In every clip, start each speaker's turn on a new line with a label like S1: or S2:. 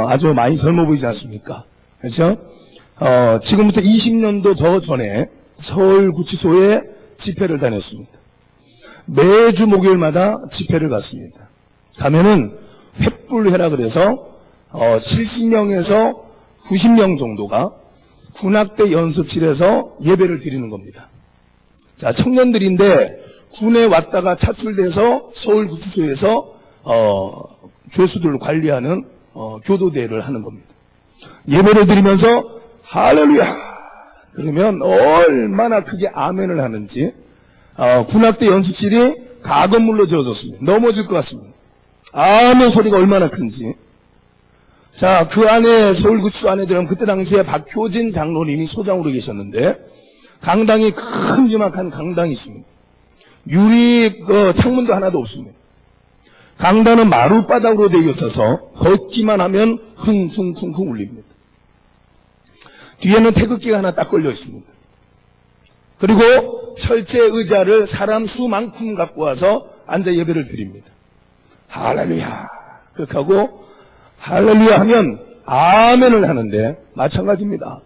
S1: 아주 많이 젊어 보이지 않습니까? 그렇죠? 지금부터 20년도 더 전에 서울구치소에 집회를 다녔습니다. 매주 목요일마다 집회를 갔습니다. 가면은 횃불회라 그래서 70명에서 90명 정도가 군악대 연습실에서 예배를 드리는 겁니다. 자, 청년들인데 군에 왔다가 차출돼서 서울구치소에서 죄수들을 관리하는 교도대회를 하는 겁니다. 예배를 드리면서 할렐루야 그러면 얼마나 크게 아멘을 하는지 군악대 연습실이 가건물로 지어졌습니다. 넘어질 것 같습니다. 아멘 소리가 얼마나 큰지. 자, 그 안에 서울구치소 안에 들어가면 그때 당시에 박효진 장로님이 소장으로 계셨는데 강당이 큼지막한 강당이 있습니다. 유리 창문도 하나도 없습니다. 강당은 마룻바닥으로 되어 있어서 걷기만 하면 흥흥흥흥 울립니다. 뒤에는 태극기가 하나 딱 걸려 있습니다. 그리고 철제 의자를 사람 수만큼 갖고 와서 앉아 예배를 드립니다. 할렐루야 그렇게 하고 할렐루야 하면 아멘을 하는데 마찬가지입니다.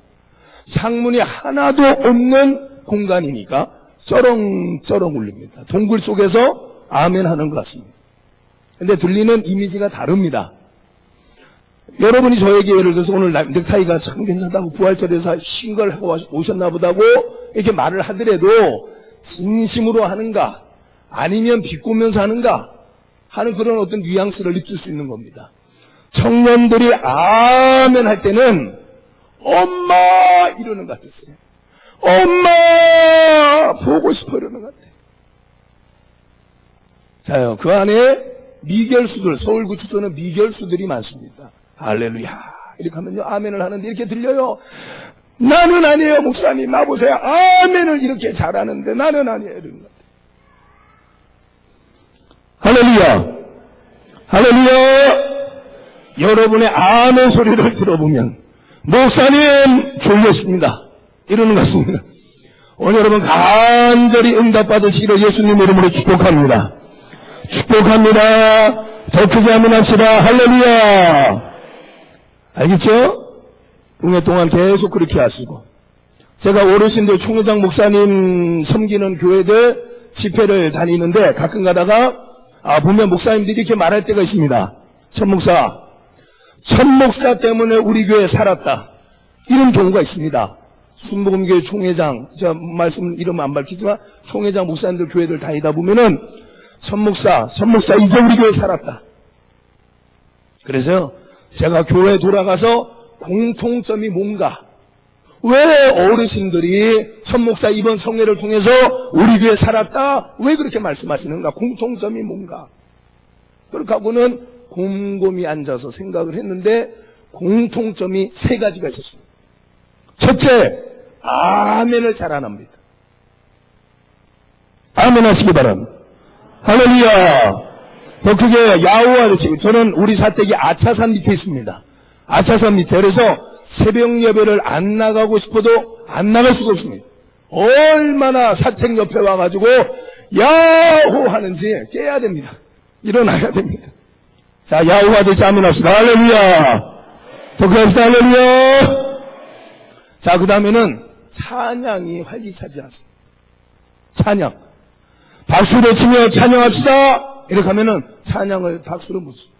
S1: 창문이 하나도 없는 공간이니까 쩌렁쩌렁 울립니다. 동굴 속에서 아멘 하는 것 같습니다. 근데 들리는 이미지가 다릅니다. 여러분이 저에게 예를 들어서 오늘 넥타이가 참 괜찮다고 부활절에서 흰 걸 하고 오셨나 보다고 이렇게 말을 하더라도 진심으로 하는가 아니면 비꼬면서 하는가 하는 그런 어떤 뉘앙스를 느낄 수 있는 겁니다. 청년들이 아멘 할 때는 엄마 이러는 것 같았어요. 엄마 보고 싶어 이러는 것 같아요. 자요, 그 안에 미결수들, 서울구치소는 미결수들이 많습니다. 할렐루야 이렇게 하면요 아멘을 하는데 이렇게 들려요. 나는 아니에요 목사님 나보세요. 아멘을 이렇게 잘하는데 나는 아니에요 이런 것 같아요. 할렐루야 할렐루야. 여러분의 아멘 소리를 들어보면 목사님 졸렸습니다 이러는 것 같습니다. 오늘 여러분 간절히 응답받으시기를 예수님 이름으로 축복합니다. 축복합니다. 더 크게 한번 합시다. 할렐루야. 알겠죠? 은혜 동안 계속 그렇게 하시고 제가 어르신들 총회장 목사님 섬기는 교회들 집회를 다니는데 가끔 가다가 보면 목사님들이 이렇게 말할 때가 있습니다. 천 목사 때문에 우리 교회 살았다 이런 경우가 있습니다. 순복음교회 총회장 제가 말씀 이름 안 밝히지만 총회장 목사님들 교회들 다니다 보면은 천 목사 이제 우리 교회 살았다. 그래서 제가 교회에 돌아가서 공통점이 뭔가 왜 어르신들이 천 목사 이번 성회를 통해서 우리 교회 살았다 왜 그렇게 말씀하시는가 공통점이 뭔가 그렇게 하고는 곰곰이 앉아서 생각을 했는데 공통점이 세 가지가 있었습니다. 첫째 아멘을 잘 안 합니다. 아멘 하시기 바랍니다. 할렐루야. 더 크게 야호와 되시고 저는 우리 사택이 아차산 밑에 있습니다. 아차산 밑에. 그래서 새벽 예배를 안 나가고 싶어도 안 나갈 수가 없습니다. 얼마나 사택 옆에 와가지고 야호 하는지 깨야 됩니다. 일어나야 됩니다. 자 야호와 되시 아멘 합시다. 할렐루야. 더 크게 합시다. 할렐루야. 자 그 다음에는 찬양이 활기차지 않습니다. 찬양 박수를 치며 찬양합시다 이렇게 하면은 찬양을 박수로 묻습니다.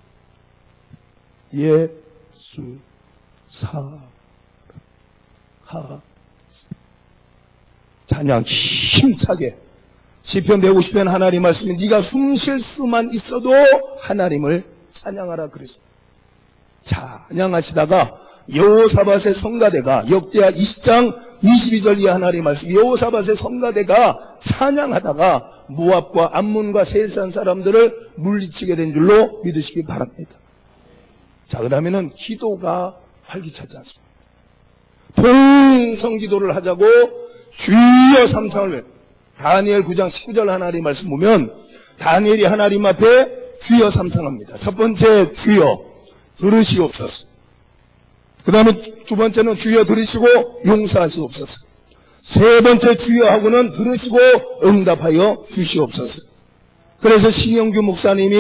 S1: 예수 사랑 하 찬양 힘차게 시편 150편 하나님 말씀이 네가 숨 쉴 수만 있어도 하나님을 찬양하라 그랬습니다. 찬양하시다가 여호사밧의 성가대가 역대하 20장 22절 이하 하나님 말씀 여호사밧의 성가대가 찬양하다가 모압과 암몬과 세일산 사람들을 물리치게 된 줄로 믿으시기 바랍니다. 자, 그 다음에는 기도가 활기차지 않습니다. 통성기도를 하자고 주여 삼창을 다니엘 9장 19절 하나님 말씀 보면 다니엘이 하나님 앞에 주여 삼창합니다. 첫 번째 주여 들으시옵소서. 그 다음에 두 번째는 주여 들으시고 용서하시옵소서. 세 번째 주여 하고는 들으시고 응답하여 주시옵소서. 그래서 신영규 목사님이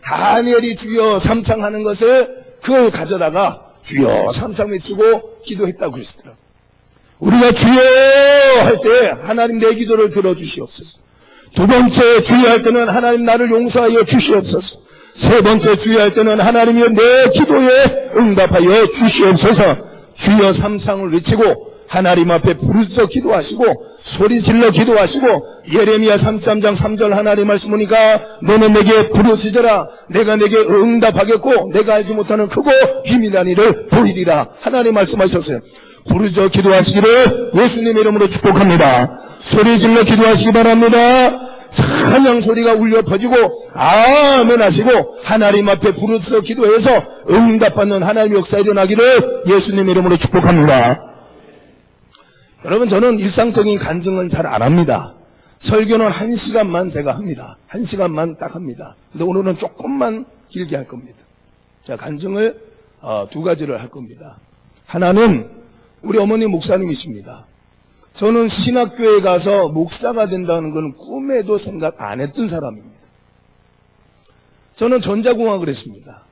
S1: 다니엘이 주여 삼창하는 것을 그걸 가져다가 주여 삼창 외치고 기도했다고 그랬더라고요. 우리가 주여 할 때 하나님 내 기도를 들어주시옵소서. 두 번째 주여 할 때는 하나님 나를 용서하여 주시옵소서. 세 번째 주여 할 때는 하나님이여 내 기도에 응답하여 주시옵소서. 주여 삼창을 외치고 하나님 앞에 부르짖어 기도하시고 소리질러 기도하시고 예레미야 33장 3절 하나님 말씀 보니까 너는 내게 부르짖어라 내가 내게 응답하겠고 내가 알지 못하는 크고 비밀한 일을 보이리라 하나님 말씀하셨어요. 부르짖어 기도하시기를 예수님의 이름으로 축복합니다. 소리질러 기도하시기 바랍니다. 찬양 소리가 울려 퍼지고 아멘 하시고 하나님 앞에 부르짖어 기도해서 응답받는 하나님의 역사 일어나기를 예수님의 이름으로 축복합니다. 여러분 저는 일상적인 간증은 잘 안 합니다. 설교는 1시간만 제가 합니다. 1시간만 딱 합니다. 근데 오늘은 조금만 길게 할 겁니다. 자, 간증을 두 가지를 할 겁니다. 하나는 우리 어머니 목사님이십니다. 저는 신학교에 가서 목사가 된다는 건 꿈에도 생각 안 했던 사람입니다. 저는 전자공학을 했습니다.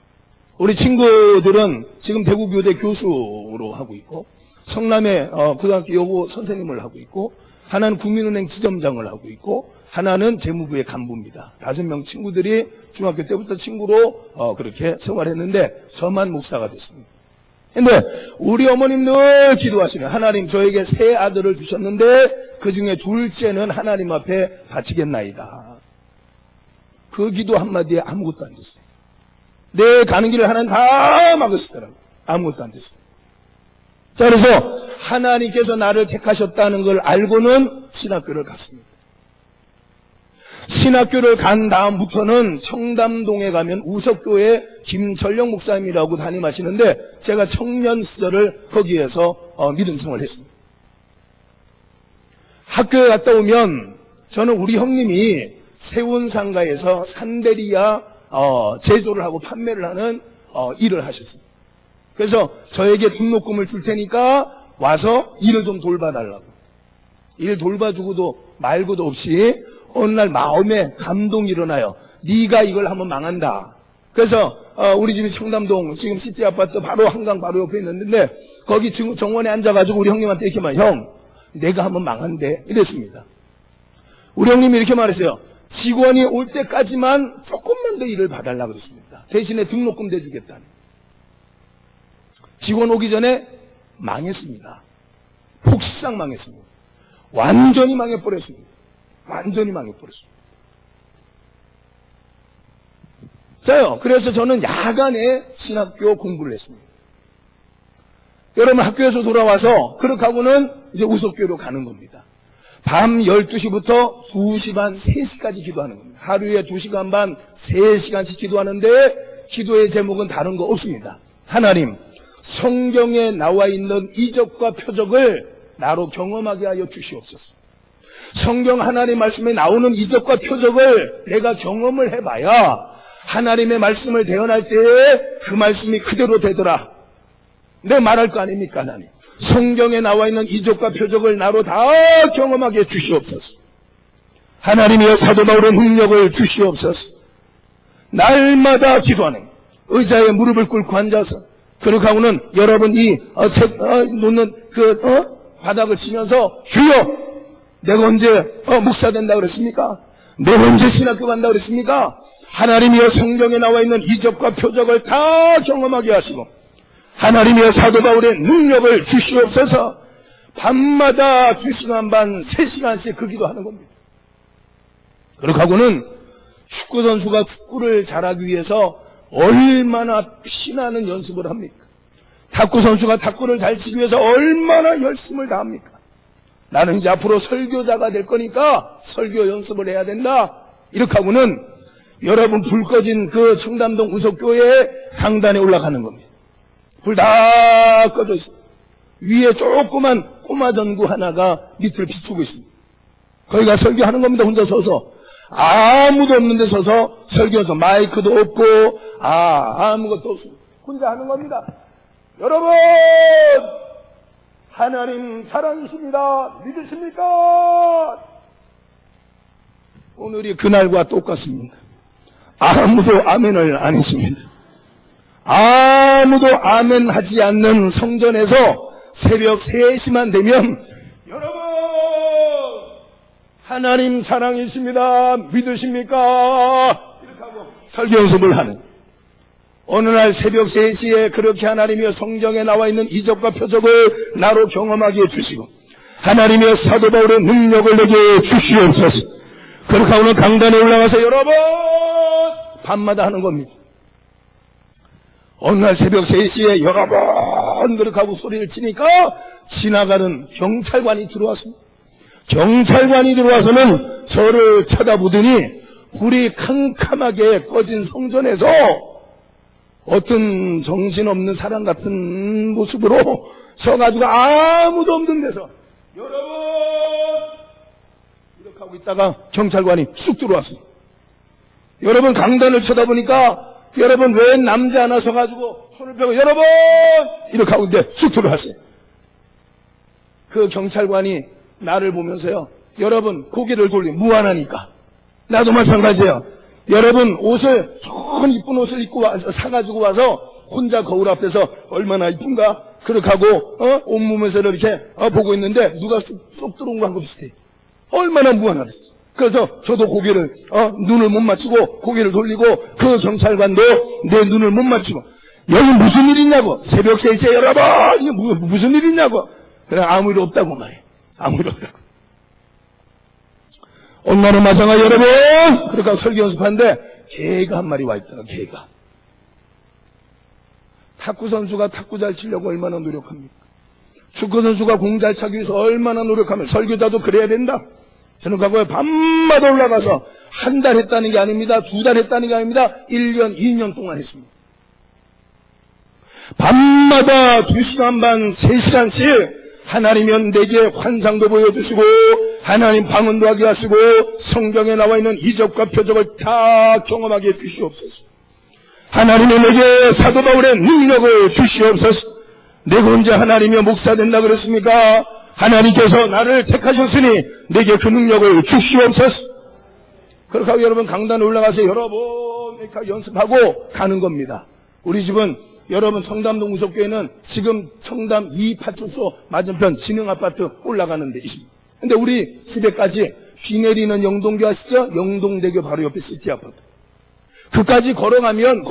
S1: 우리 친구들은 지금 대구교대 교수로 하고 있고 성남의 고등학교 여고 선생님을 하고 있고 하나는 국민은행 지점장을 하고 있고 하나는 재무부의 간부입니다. 5명 친구들이 중학교 때부터 친구로 그렇게 생활했는데 저만 목사가 됐습니다. 근데 우리 어머님 늘 기도하시는 하나님 저에게 세 아들을 주셨는데 그중에 둘째는 하나님 앞에 바치겠나이다. 그 기도 한마디에 아무것도 안 됐어요. 내 가는 길을 하나님 다 막으시더라고요. 아무것도 안 됐어요. 자, 그래서 하나님께서 나를 택하셨다는 걸 알고는 신학교를 갔습니다. 신학교를 간 다음부터는 청담동에 가면 우석교회 김철령 목사님이라고 담임하시는데 제가 청년 시절을 거기에서 믿음 생활을 했습니다. 학교에 갔다 오면 저는 우리 형님이 세운상가에서 산데리아 제조를 하고 판매를 하는 일을 하셨습니다. 그래서 저에게 등록금을 줄 테니까 와서 일을 좀 돌봐달라고. 일 돌봐주고도 말고도 없이 어느 날 마음에 감동이 일어나요. 네가 이걸 하면 망한다. 그래서 우리 집이 청담동 지금 시티 아파트 바로 한강 바로 옆에 있는데 거기 정원에 앉아가지고 우리 형님한테 이렇게 말 형 내가 하면 망한대 이랬습니다. 우리 형님이 이렇게 말했어요. 직원이 올 때까지만 조금만 더 일을 봐달라 그랬습니다. 대신에 등록금 대주겠다는. 직원 오기 전에 망했습니다. 폭삭 망했습니다. 완전히 망해버렸습니다. 완전히 망해버렸습니다. 자요. 그래서 저는 야간에 신학교 공부를 했습니다. 여러분 학교에서 돌아와서 그렇게 하고는 이제 우석교로 가는 겁니다. 밤 12시부터 2시 반, 3시까지 기도하는 겁니다. 하루에 2시간 반, 3시간씩 기도하는데 기도의 제목은 다른 거 없습니다. 하나님 성경에 나와 있는 이적과 표적을 나로 경험하게 하여 주시옵소서. 성경 하나님 말씀에 나오는 이적과 표적을 내가 경험을 해봐야 하나님의 말씀을 대언할 때에 그 말씀이 그대로 되더라. 내 말할 거 아닙니까 하나님. 성경에 나와 있는 이적과 표적을 나로 다 경험하게 주시옵소서. 하나님이여 사도 바울의 능력을 주시옵소서. 날마다 기도하는 의자에 무릎을 꿇고 앉아서 그렇게 하고는 여러분이 놓는 바닥을 치면서 주여 내가 언제 목사 된다고 그랬습니까? 내가 언제 신학교 간다고 그랬습니까? 하나님이여 성경에 나와 있는 이적과 표적을 다 경험하게 하시고 하나님이여 사도 바울의 능력을 주시옵소서. 밤마다 2시간 반 3시간씩 그 기도하는 겁니다. 그렇게 하고는 축구선수가 축구를 잘하기 위해서 얼마나 피나는 연습을 합니까? 탁구선수가 탁구를 잘 치기 위해서 얼마나 열심을 다합니까? 나는 이제 앞으로 설교자가 될 거니까 설교 연습을 해야 된다. 이렇게 하고는 여러분 불 꺼진 그 청담동 우석교회 강단에 올라가는 겁니다. 불 다 꺼져 있습니다. 위에 조그만 꼬마 전구 하나가 밑을 비추고 있습니다. 거기가 설교하는 겁니다. 혼자 서서. 아무도 없는 데 서서 설교하죠. 마이크도 없고 아무것도 없습니다. 혼자 하는 겁니다. 여러분 하나님 사랑이십니다. 믿으십니까? 오늘이 그날과 똑같습니다. 아무도 아멘을 안 했습니다. 아무도 아멘 하지 않는 성전에서 새벽 3시만 되면 여러분 하나님 사랑이십니다. 믿으십니까? 이렇게 하고 설교 연습을 하는 어느 날 새벽 3시에 그렇게 하나님의 성경에 나와 있는 이적과 표적을 나로 경험하게 해주시고 하나님의 사도 바울의 능력을 내게 주시옵소서. 그렇게 오늘 강단에 올라가서 여러분 밤마다 하는 겁니다. 어느 날 새벽 3시에 여러분 그렇게 하고 소리를 치니까 지나가는 경찰관이 들어왔습니다. 경찰관이 들어와서는 저를 쳐다보더니 불이 캄캄하게 꺼진 성전에서 어떤 정신없는 사람 같은 모습으로 서가지고 아무도 없는 데서 여러분 이렇게 하고 있다가 경찰관이 쑥 들어왔습니다. 여러분 강단을 쳐다보니까 여러분 왜 남자 하나 서가지고 손을 펴고 여러분 이렇게 하고 있는데 쑥 들어왔어요. 그 경찰관이 나를 보면서요, 여러분 고개를 돌리면 무안하니까 나도 마찬가지예요. 여러분 옷을 좋은 이쁜 옷을 입고 와서 사가지고 와서 혼자 거울 앞에서 얼마나 이쁜가 그렇게 하고 온몸에서 이렇게 보고 있는데 누가 쏙 들어온 거하고 비슷해. 얼마나 무안하겠어. 그래서 저도 고개를 눈을 못 맞추고 고개를 돌리고 그 경찰관도 내 눈을 못 맞추고 여기 무슨 일 있냐고 새벽 3시에 여러분 이게 무슨 일 있냐고 그냥 아무 일 없다고 말해. 아무 일 없다고. 엄마는 마찬가지 여러분 그러니까 설교 연습하는데 개가 한 마리 와 있더라. 개가 탁구 선수가 탁구 잘 치려고 얼마나 노력합니까? 축구 선수가 공 잘 차기 위해서 얼마나 노력하면 설교자도 그래야 된다. 저는 과거에 밤마다 올라가서 한 달 했다는 게 아닙니다. 2달 했다는 게 아닙니다. 1년, 2년 동안 했습니다. 밤마다 2시간 반, 3시간씩 하나님은 내게 환상도 보여주시고 하나님 방언도 하게 하시고 성경에 나와 있는 이적과 표적을 다 경험하게 해주시옵소서. 하나님은 내게 사도 바울의 능력을 주시옵소서. 내가 언제 하나님의 목사 된다 그랬습니까? 하나님께서 나를 택하셨으니 내게 그 능력을 주시옵소서. 그렇게 하고 여러분 강단에 올라가서 여러분 이렇게 연습하고 가는 겁니다. 우리 집은 여러분 청담동 우석교회는 지금 청담 2파출소 맞은편 진흥아파트 올라가는 데 있습니다. 근데 우리 집에까지 비 내리는 영동교 아시죠? 영동대교 바로 옆에 시티아파트. 그까지 걸어가면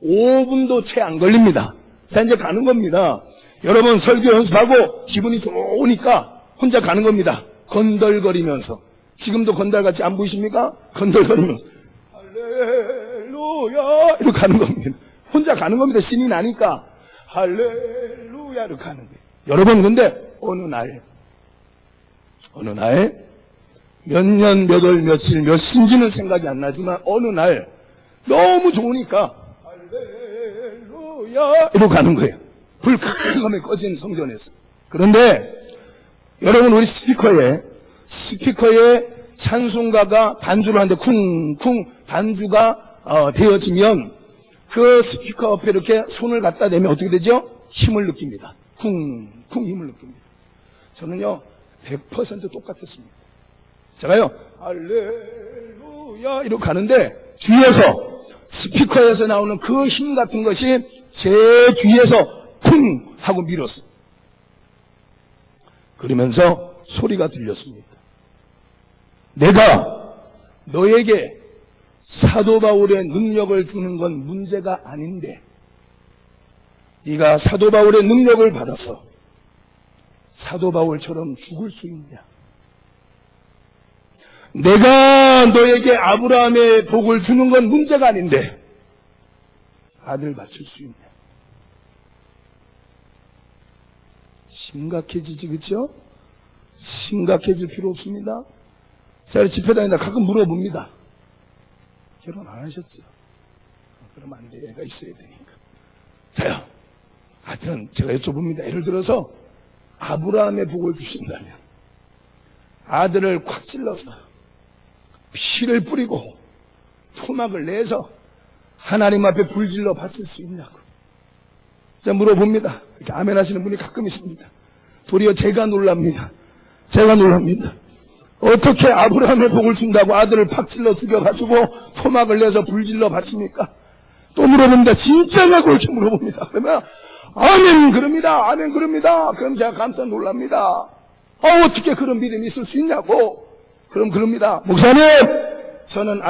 S1: 5분도 채 안 걸립니다. 자 이제 가는 겁니다. 여러분 설교 연습하고 기분이 좋으니까 혼자 가는 겁니다. 건덜거리면서. 지금도 건달같이 안 보이십니까? 건덜거리면서 할렐루야 이렇게 가는 겁니다. 혼자 가는 겁니다. 신이 나니까 할렐루야 이렇게 가는 거예요. 여러분 근데 어느 날 몇 년, 몇 월, 며칠, 몇 신지는 생각이 안 나지만 어느 날 너무 좋으니까 할렐루야 이러고 가는 거예요. 불 캄캄하게 꺼진 성전에서. 그런데 여러분 우리 스피커에 찬송가가 반주를 하는데 쿵쿵 반주가 되어지면 그 스피커 옆에 이렇게 손을 갖다 대면 어떻게 되죠? 힘을 느낍니다. 쿵쿵 힘을 느낍니다. 저는요 100% 똑같았습니다. 제가요 할렐루야 이러고 가는데 뒤에서 스피커에서 나오는 그 힘 같은 것이 제 뒤에서 쿵 하고 밀었어요. 그러면서 소리가 들렸습니다. 내가 너에게 사도 바울의 능력을 주는 건 문제가 아닌데 네가 사도 바울의 능력을 받아서 사도 바울처럼 죽을 수 있냐? 내가 너에게 아브라함의 복을 주는 건 문제가 아닌데 아들 바칠 수 있냐? 심각해지지, 그렇죠? 심각해질 필요 없습니다. 제가 집회 다니다 가끔 물어봅니다. 결혼 안 하셨죠? 그러면 안 돼. 애가 있어야 되니까. 자요. 하여튼 제가 여쭤봅니다. 예를 들어서 아브라함의 복을 주신다면 아들을 콱 찔러서 피를 뿌리고 토막을 내서 하나님 앞에 불질러 바칠 수 있냐고. 제가 물어봅니다. 이렇게 아멘 하시는 분이 가끔 있습니다. 도리어 제가 놀랍니다. 어떻게 아브라함의 복을 준다고 아들을 팍 찔러 죽여가지고 토막을 내서 불질러 바칩니까? 또 물어봅니다. 진짜냐고 이렇게 물어봅니다. 그러면 아멘 그럽니다. 아멘 그럽니다. 그럼 제가 깜짝 놀랍니다. 어떻게 그런 믿음이 있을 수 있냐고. 그럼 그럽니다. 목사님, 저는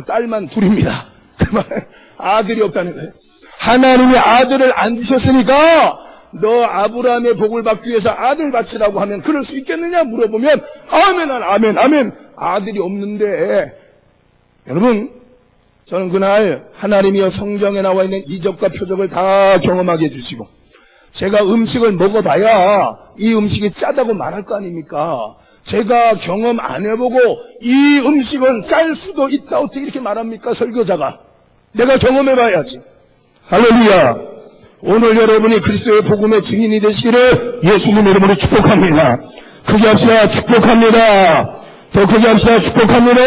S1: 딸만 둘입니다. 그 말, 아들이 없다는 거예요. 하나님이 아들을 안 주셨으니까 너 아브라함의 복을 받기 위해서 아들 바치라고 하면 그럴 수 있겠느냐 물어보면 아멘, 아멘, 아멘. 아들이 없는데, 여러분, 저는 그날 하나님이여 성경에 나와 있는 이적과 표적을 다 경험하게 해주시고, 제가 음식을 먹어봐야 이 음식이 짜다고 말할 거 아닙니까? 제가 경험 안 해보고 이 음식은 짤 수도 있다 어떻게 이렇게 말합니까? 설교자가. 내가 경험해봐야지. 할렐루야. 오늘 여러분이 그리스도의 복음의 증인이 되시기를 예수님 이름으로 축복합니다. 크게 합시다. 축복합니다. 더 크게 합시다. 축복합니다.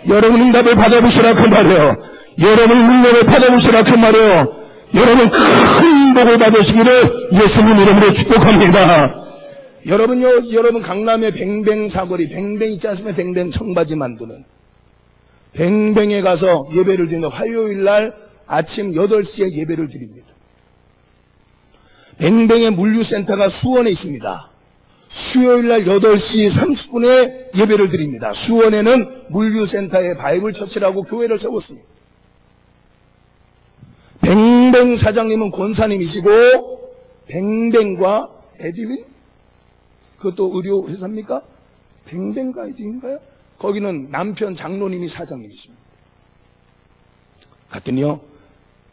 S1: 여러분 응답을 받아보시라 그 말이에요. 여러분 능력을 받아보시라 그 말이에요. 여러분 큰 복을 받으시기를 예수님 이름으로 축복합니다. 여러분요, 여러분 강남의 뱅뱅 사거리, 뱅뱅 있지 않습니까? 뱅뱅 청바지 만드는 뱅뱅에 가서 예배를 드리는 화요일날 아침 8시에 예배를 드립니다. 뱅뱅의 물류센터가 수원에 있습니다. 수요일날 8시 30분에 예배를 드립니다. 수원에는 물류센터에 바이블 처치라고 교회를 세웠습니다. 뱅뱅 사장님은 권사님이시고 뱅뱅과 에디윈? 그것도 의료회사입니까? 뱅뱅가 에디윈가요? 거기는 남편 장로님이 사장님이십니다. 갔더니요,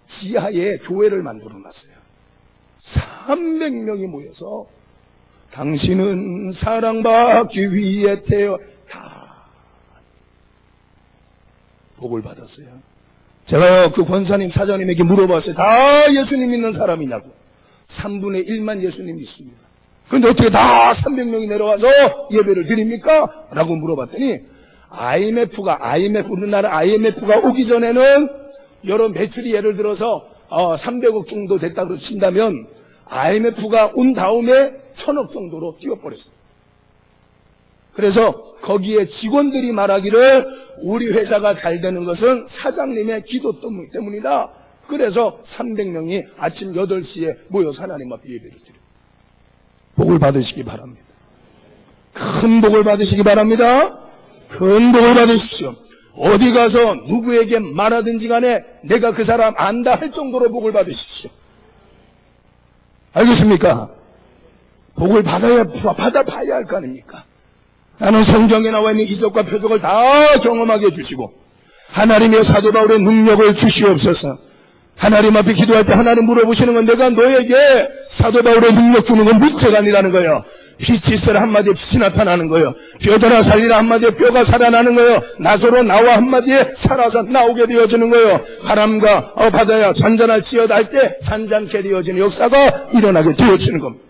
S1: 지하에 교회를 만들어 놨어요. 300명이 모여서 당신은 사랑받기 위해 다 복을 받았어요. 제가요, 그 권사님 사장님에게 물어봤어요. 다 예수님 믿는 사람이냐고. 3분의 1만 예수님 믿습니다. 근데 어떻게 다 300명이 내려와서 예배를 드립니까? 라고 물어봤더니 우리나라 IMF가 오기 전에는 여러 매출이 예를 들어서 300억 정도 됐다고 친다면 IMF가 온 다음에 1000억 정도로 뛰어버렸어요. 그래서 거기에 직원들이 말하기를 우리 회사가 잘 되는 것은 사장님의 기도 때문이다. 그래서 300명이 아침 8시에 모여서 하나님 앞에 예배를 드려요. 복을 받으시기 바랍니다. 큰 복을 받으시기 바랍니다. 큰 복을 받으십시오. 어디 가서 누구에게 말하든지 간에 내가 그 사람 안다 할 정도로 복을 받으십시오. 알겠습니까? 복을 받아봐야 할 거 아닙니까? 나는 성경에 나와 있는 이적과 표적을 다 경험하게 해주시고 하나님의 사도 바울의 능력을 주시옵소서. 하나님 앞에 기도할 때 하나님 물어보시는 건 내가 너에게 사도 바울의 능력 주는 건 문제가 아니라는 거예요. 빛이 있으라 한마디에 빛이 나타나는 거예요. 뼈들아 살리라 한마디에 뼈가 살아나는 거예요. 나서로 나와 한마디에 살아서 나오게 되어지는 거예요. 바람과 바다야 잔잔할지어다 할 때 잔잔케 되어지는 역사가 일어나게 되어지는 겁니다.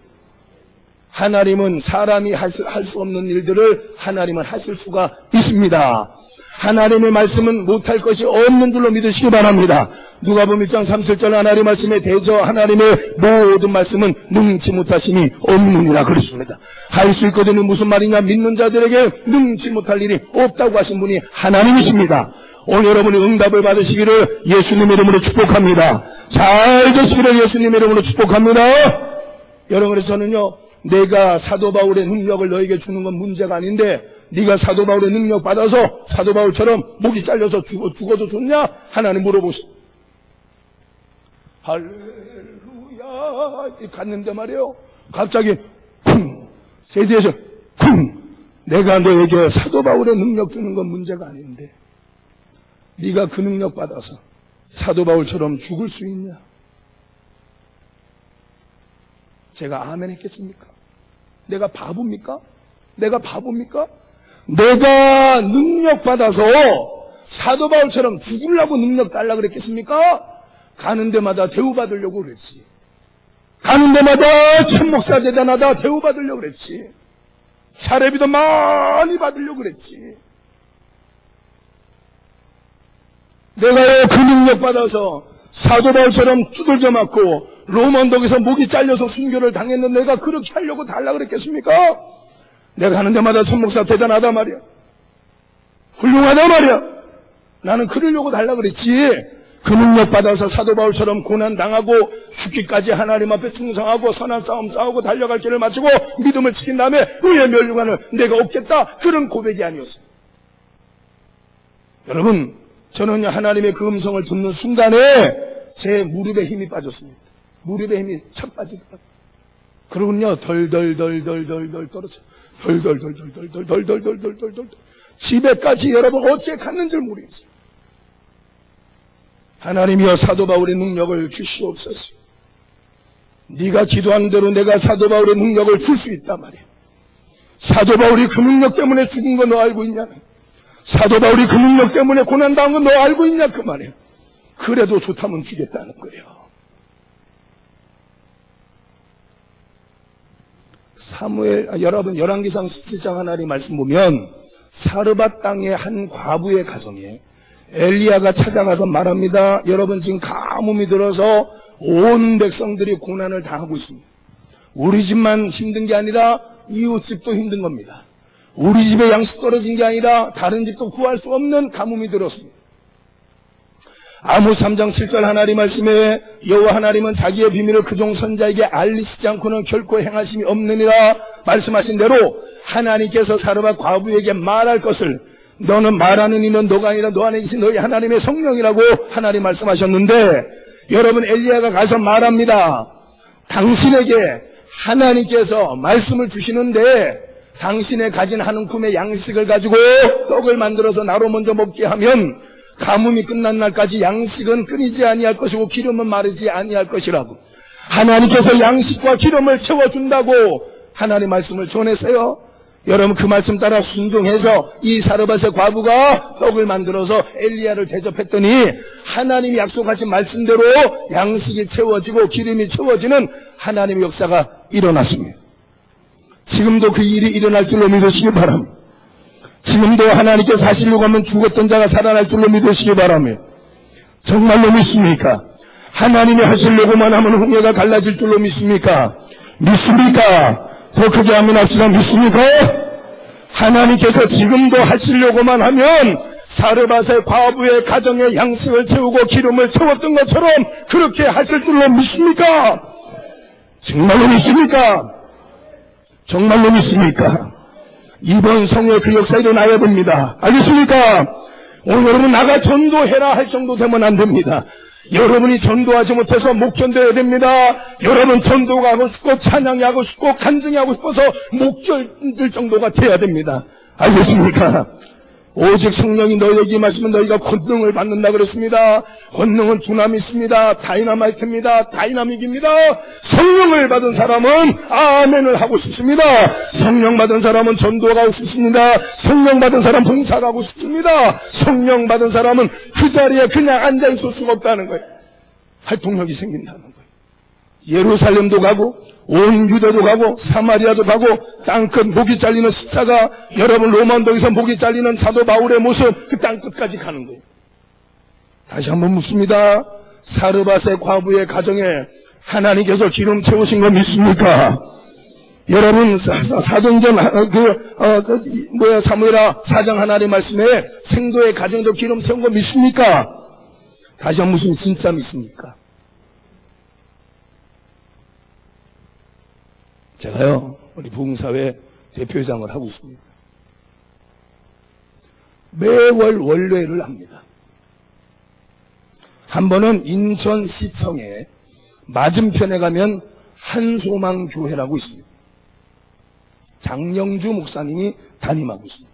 S1: 하나님은 사람이 할 수 없는 일들을 하나님은 하실 수가 있습니다. 하나님의 말씀은 못할 것이 없는 줄로 믿으시기 바랍니다. 누가복음 1장 37절 하나님의 말씀에 대저 하나님의 모든 말씀은 능치 못하심이 없느니라 그랬습니다. 할 수 있거든요. 무슨 말이냐? 믿는 자들에게 능치 못할 일이 없다고 하신 분이 하나님이십니다. 오늘 여러분이 응답을 받으시기를 예수님 이름으로 축복합니다. 잘 되시기를 예수님 이름으로 축복합니다. 여러분, 그래서 저는요, 내가 사도 바울의 능력을 너에게 주는 건 문제가 아닌데 네가 사도 바울의 능력 받아서 사도 바울처럼 목이 잘려서 죽어도 좋냐? 하나님 물어보시오. 할렐루야 갔는데 말이에요, 갑자기 쿵, 제 뒤에서 쿵, 내가 너에게 사도 바울의 능력 주는 건 문제가 아닌데 네가 그 능력 받아서 사도 바울처럼 죽을 수 있냐? 제가 아멘 했겠습니까? 내가 바보입니까? 내가 능력 받아서 사도 바울처럼 죽으려고 능력 달라 그랬겠습니까? 가는 데마다 대우받으려고 그랬지. 가는 데마다 참 목사 대단하다 대우받으려고 그랬지. 사례비도 많이 받으려고 그랬지. 내가 그 능력 받아서 사도 바울처럼 두들겨 맞고 로마 언덕에서 목이 잘려서 순교를 당했는데 내가 그렇게 하려고 달라 그랬겠습니까? 내가 하는 데마다 천목사 대단하다 말이야. 훌륭하다 말이야. 나는 그러려고 달라 그랬지. 그 능력 받아서 사도 바울처럼 고난당하고 죽기까지 하나님 앞에 충성하고 선한 싸움 싸우고 달려갈 길을 마치고 믿음을 지킨 다음에 의의 멸류관을 내가 얻겠다, 그런 고백이 아니었어요. 여러분, 저는 하나님의 그 음성을 듣는 순간에 제 무릎에 힘이 빠졌습니다. 무릎에 힘이 착 빠지더라고요. 그러군요. 덜덜덜덜덜덜 떨어져. 덜덜덜덜덜덜덜덜덜덜. 집에까지 여러분 어떻게 갔는지 모르겠어요. 하나님이여, 사도 바울의 능력을 주시옵소서. 네가 기도한 대로 내가 사도 바울의 능력을 줄 수 있단 말이야. 사도 바울이 그 능력 때문에 죽은 거 너 알고 있냐? 사도 바울이 그 능력 때문에 고난당한 거 너 알고 있냐? 그 말이야. 그래도 좋다면 주겠다는 거예요. 여러분, 열왕기상 17장 하나님 말씀 보면 사르밧 땅의 한 과부의 가정에 엘리야가 찾아가서 말합니다. 여러분, 지금 가뭄이 들어서 온 백성들이 고난을 당하고 있습니다. 우리 집만 힘든 게 아니라 이웃집도 힘든 겁니다. 우리 집에 양식 떨어진 게 아니라 다른 집도 구할 수 없는 가뭄이 들었습니다. 아모스 3장 7절 하나님 말씀에 여호와 하나님은 자기의 비밀을 그종 선자에게 알리시지 않고는 결코 행하심이 없느니라 말씀하신 대로 하나님께서 사르밧 과부에게 말할 것을, 너는 말하는 이는 너가 아니라 너 안에 계신 너희 하나님의 성령이라고 하나님 말씀하셨는데, 여러분, 엘리야가 가서 말합니다. 당신에게 하나님께서 말씀을 주시는데 당신의 가진 한 움큼의 양식을 가지고 떡을 만들어서 나로 먼저 먹게 하면 가뭄이 끝난 날까지 양식은 끊이지 아니할 것이고 기름은 마르지 아니할 것이라고 하나님께서 양식과 기름을 채워준다고 하나님 말씀을 전했어요. 여러분, 그 말씀 따라 순종해서 이 사르밧의 과부가 떡을 만들어서 엘리야를 대접했더니 하나님이 약속하신 말씀대로 양식이 채워지고 기름이 채워지는 하나님의 역사가 일어났습니다. 지금도 그 일이 일어날 줄로 믿으시기 바랍니다. 지금도 하나님께서 하시려고 하면 죽었던 자가 살아날 줄로 믿으시기 바랍니다. 정말로 믿습니까? 하나님이 하시려고만 하면 홍해가 갈라질 줄로 믿습니까? 믿습니까? 더 크게 하면 합시다. 믿습니까? 하나님께서 지금도 하시려고만 하면 사르밧의 과부의 가정에 양식을 채우고 기름을 채웠던 것처럼 그렇게 하실 줄로 믿습니까? 정말로 믿습니까? 정말로 믿습니까? 이번 성회 그 역사 일어나야 됩니다. 알겠습니까? 오늘 여러분 나가 전도해라 할 정도 되면 안 됩니다. 여러분이 전도하지 못해서 목전되어야 됩니다. 여러분 전도가 하고 싶고 찬양이 하고 싶고 간증이 하고 싶어서 목전될 정도가 돼야 됩니다. 알겠습니까? 오직 성령이 너희에게 임하시면 너희가 권능을 받는다 그랬습니다. 권능은 두나미 있습니다. 다이나마이트입니다. 다이나믹입니다. 성령을 받은 사람은 아멘을 하고 싶습니다. 성령 받은 사람은 전도가 하고 싶습니다. 성령 받은 사람은 봉사가 하고 싶습니다. 성령 받은 사람은 그 자리에 그냥 앉아있을 수가 없다는 거예요. 활동력이 생긴다는 거예요. 예루살렘도 가고 온 유대도 가고 사마리아도 가고 땅끝 목이 잘리는 십자가, 여러분 로마 언덕에서 목이 잘리는 사도 바울의 모습, 그 땅끝까지 가는 거예요. 다시 한번 묻습니다. 사르밧의 과부의 가정에 하나님께서 기름 채우신 거 믿습니까? 여러분 사도행전 사무엘하 4장 하나님 말씀에 생도의 가정도 기름 채운 거 믿습니까? 다시 한번 묻습니다. 진짜 믿습니까? 제가요, 우리 부흥사회 대표회장을 하고 있습니다. 매월 원례를 합니다. 한 번은 인천시청에 맞은편에 가면 한소망교회라고 있습니다. 장영주 목사님이 담임하고 있습니다.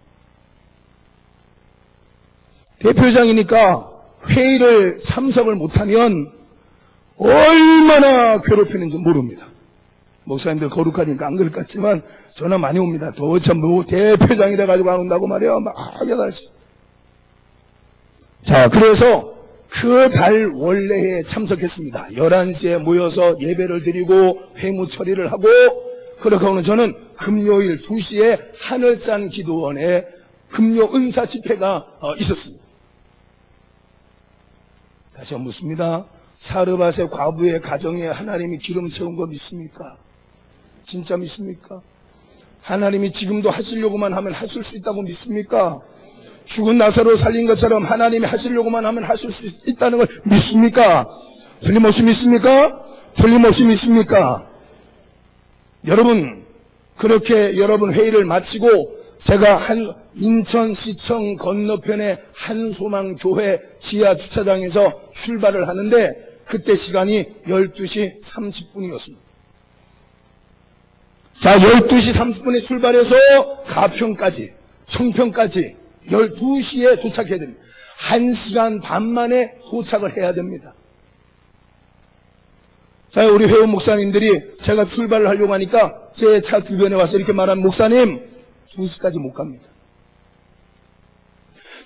S1: 대표회장이니까 회의를 참석을 못하면 얼마나 괴롭히는지 모릅니다. 목사님들 거룩하니까 안 그럴 것 같지만 전화 많이 옵니다. 도대체 뭐 대표장이 돼가지고 안 온다고 말이에요. 막 여달치. 자, 그래서 그 달 원래에 참석했습니다. 11시에 모여서 예배를 드리고 회무 처리를 하고, 그렇게 오늘 저는 금요일 2시에 하늘산 기도원에 금요 은사 집회가 있었습니다. 다시 한번 묻습니다. 사르밧의 과부의 가정에 하나님이 기름 채운 거 믿습니까? 진짜 믿습니까? 하나님이 지금도 하시려고만 하면 하실 수 있다고 믿습니까? 죽은 나사로 살린 것처럼 하나님이 하시려고만 하면 하실 수 있다는 걸 믿습니까? 틀림없이 믿습니까? 틀림없이 믿습니까? 여러분, 그렇게 여러분 회의를 마치고 제가 인천시청 건너편의 한소망교회 지하 주차장에서 출발을 하는데 그때 시간이 12시 30분이었습니다. 자, 12시 30분에 출발해서 가평까지, 청평까지 12시에 도착해야 됩니다. 1시간 반 만에 도착을 해야 됩니다. 자, 우리 회원 목사님들이 제가 출발을 하려고 하니까 제 차 주변에 와서 이렇게 말하면, 목사님, 2시까지 못 갑니다.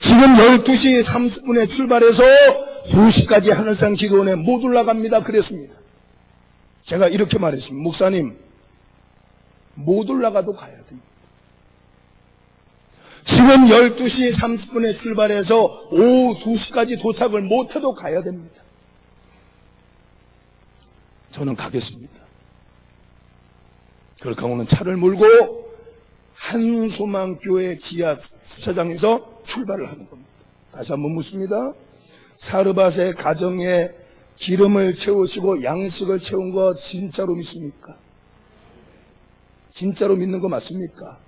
S1: 지금 12시 30분에 출발해서 2시까지 하늘산 기도원에 못 올라갑니다. 그랬습니다. 제가 이렇게 말했습니다. 목사님, 못 올라가도 가야 됩니다. 지금 12시 30분에 출발해서 오후 2시까지 도착을 못해도 가야 됩니다. 저는 가겠습니다. 그렇게 하고는 차를 몰고 한소망교회 지하 주차장에서 출발을 하는 겁니다. 다시 한번 묻습니다. 사르밧의 가정에 기름을 채우시고 양식을 채운 거 진짜로 믿습니까? 진짜로 믿는 거 맞습니까?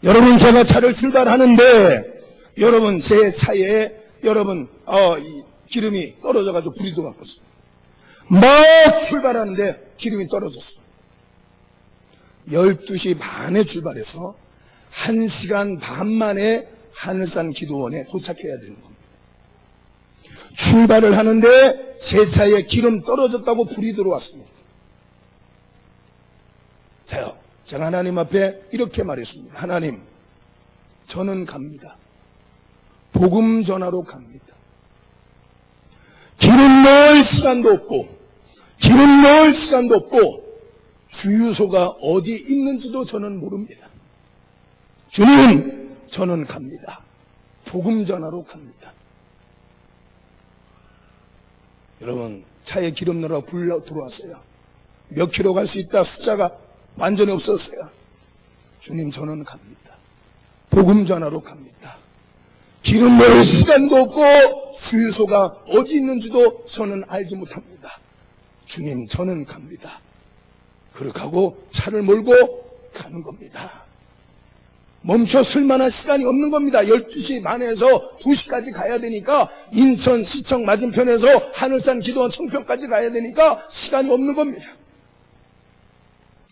S1: 여러분, 제가 차를 출발하는데 여러분 제 차에 여러분 기름이 떨어져가지고 불이 들어갔어요. 막 출발하는데 기름이 떨어졌어요. 12시 반에 출발해서 1시간 반 만에 하늘산 기도원에 도착해야 되는 겁니다. 출발을 하는데 제 차에 기름 떨어졌다고 불이 들어왔습니다. 자요, 제가 하나님 앞에 이렇게 말했습니다. 하나님, 저는 갑니다. 복음 전하러 갑니다. 기름 넣을 시간도 없고, 기름 넣을 시간도 없고, 주유소가 어디 있는지도 저는 모릅니다. 주님, 저는 갑니다. 복음 전하러 갑니다. 여러분, 차에 기름 넣으러 불러 들어왔어요. 몇 킬로 갈 수 있다 숫자가 완전히 없었어요. 주님, 저는 갑니다. 복음 전하러 갑니다. 기름 넣을 시간도 없고 주유소가 어디 있는지도 저는 알지 못합니다. 주님, 저는 갑니다. 그렇게 하고 차를 몰고 가는 겁니다. 멈춰 쓸 만한 시간이 없는 겁니다. 12시 반에서 2시까지 가야 되니까, 인천시청 맞은편에서 하늘산 기도원 청평까지 가야 되니까 시간이 없는 겁니다.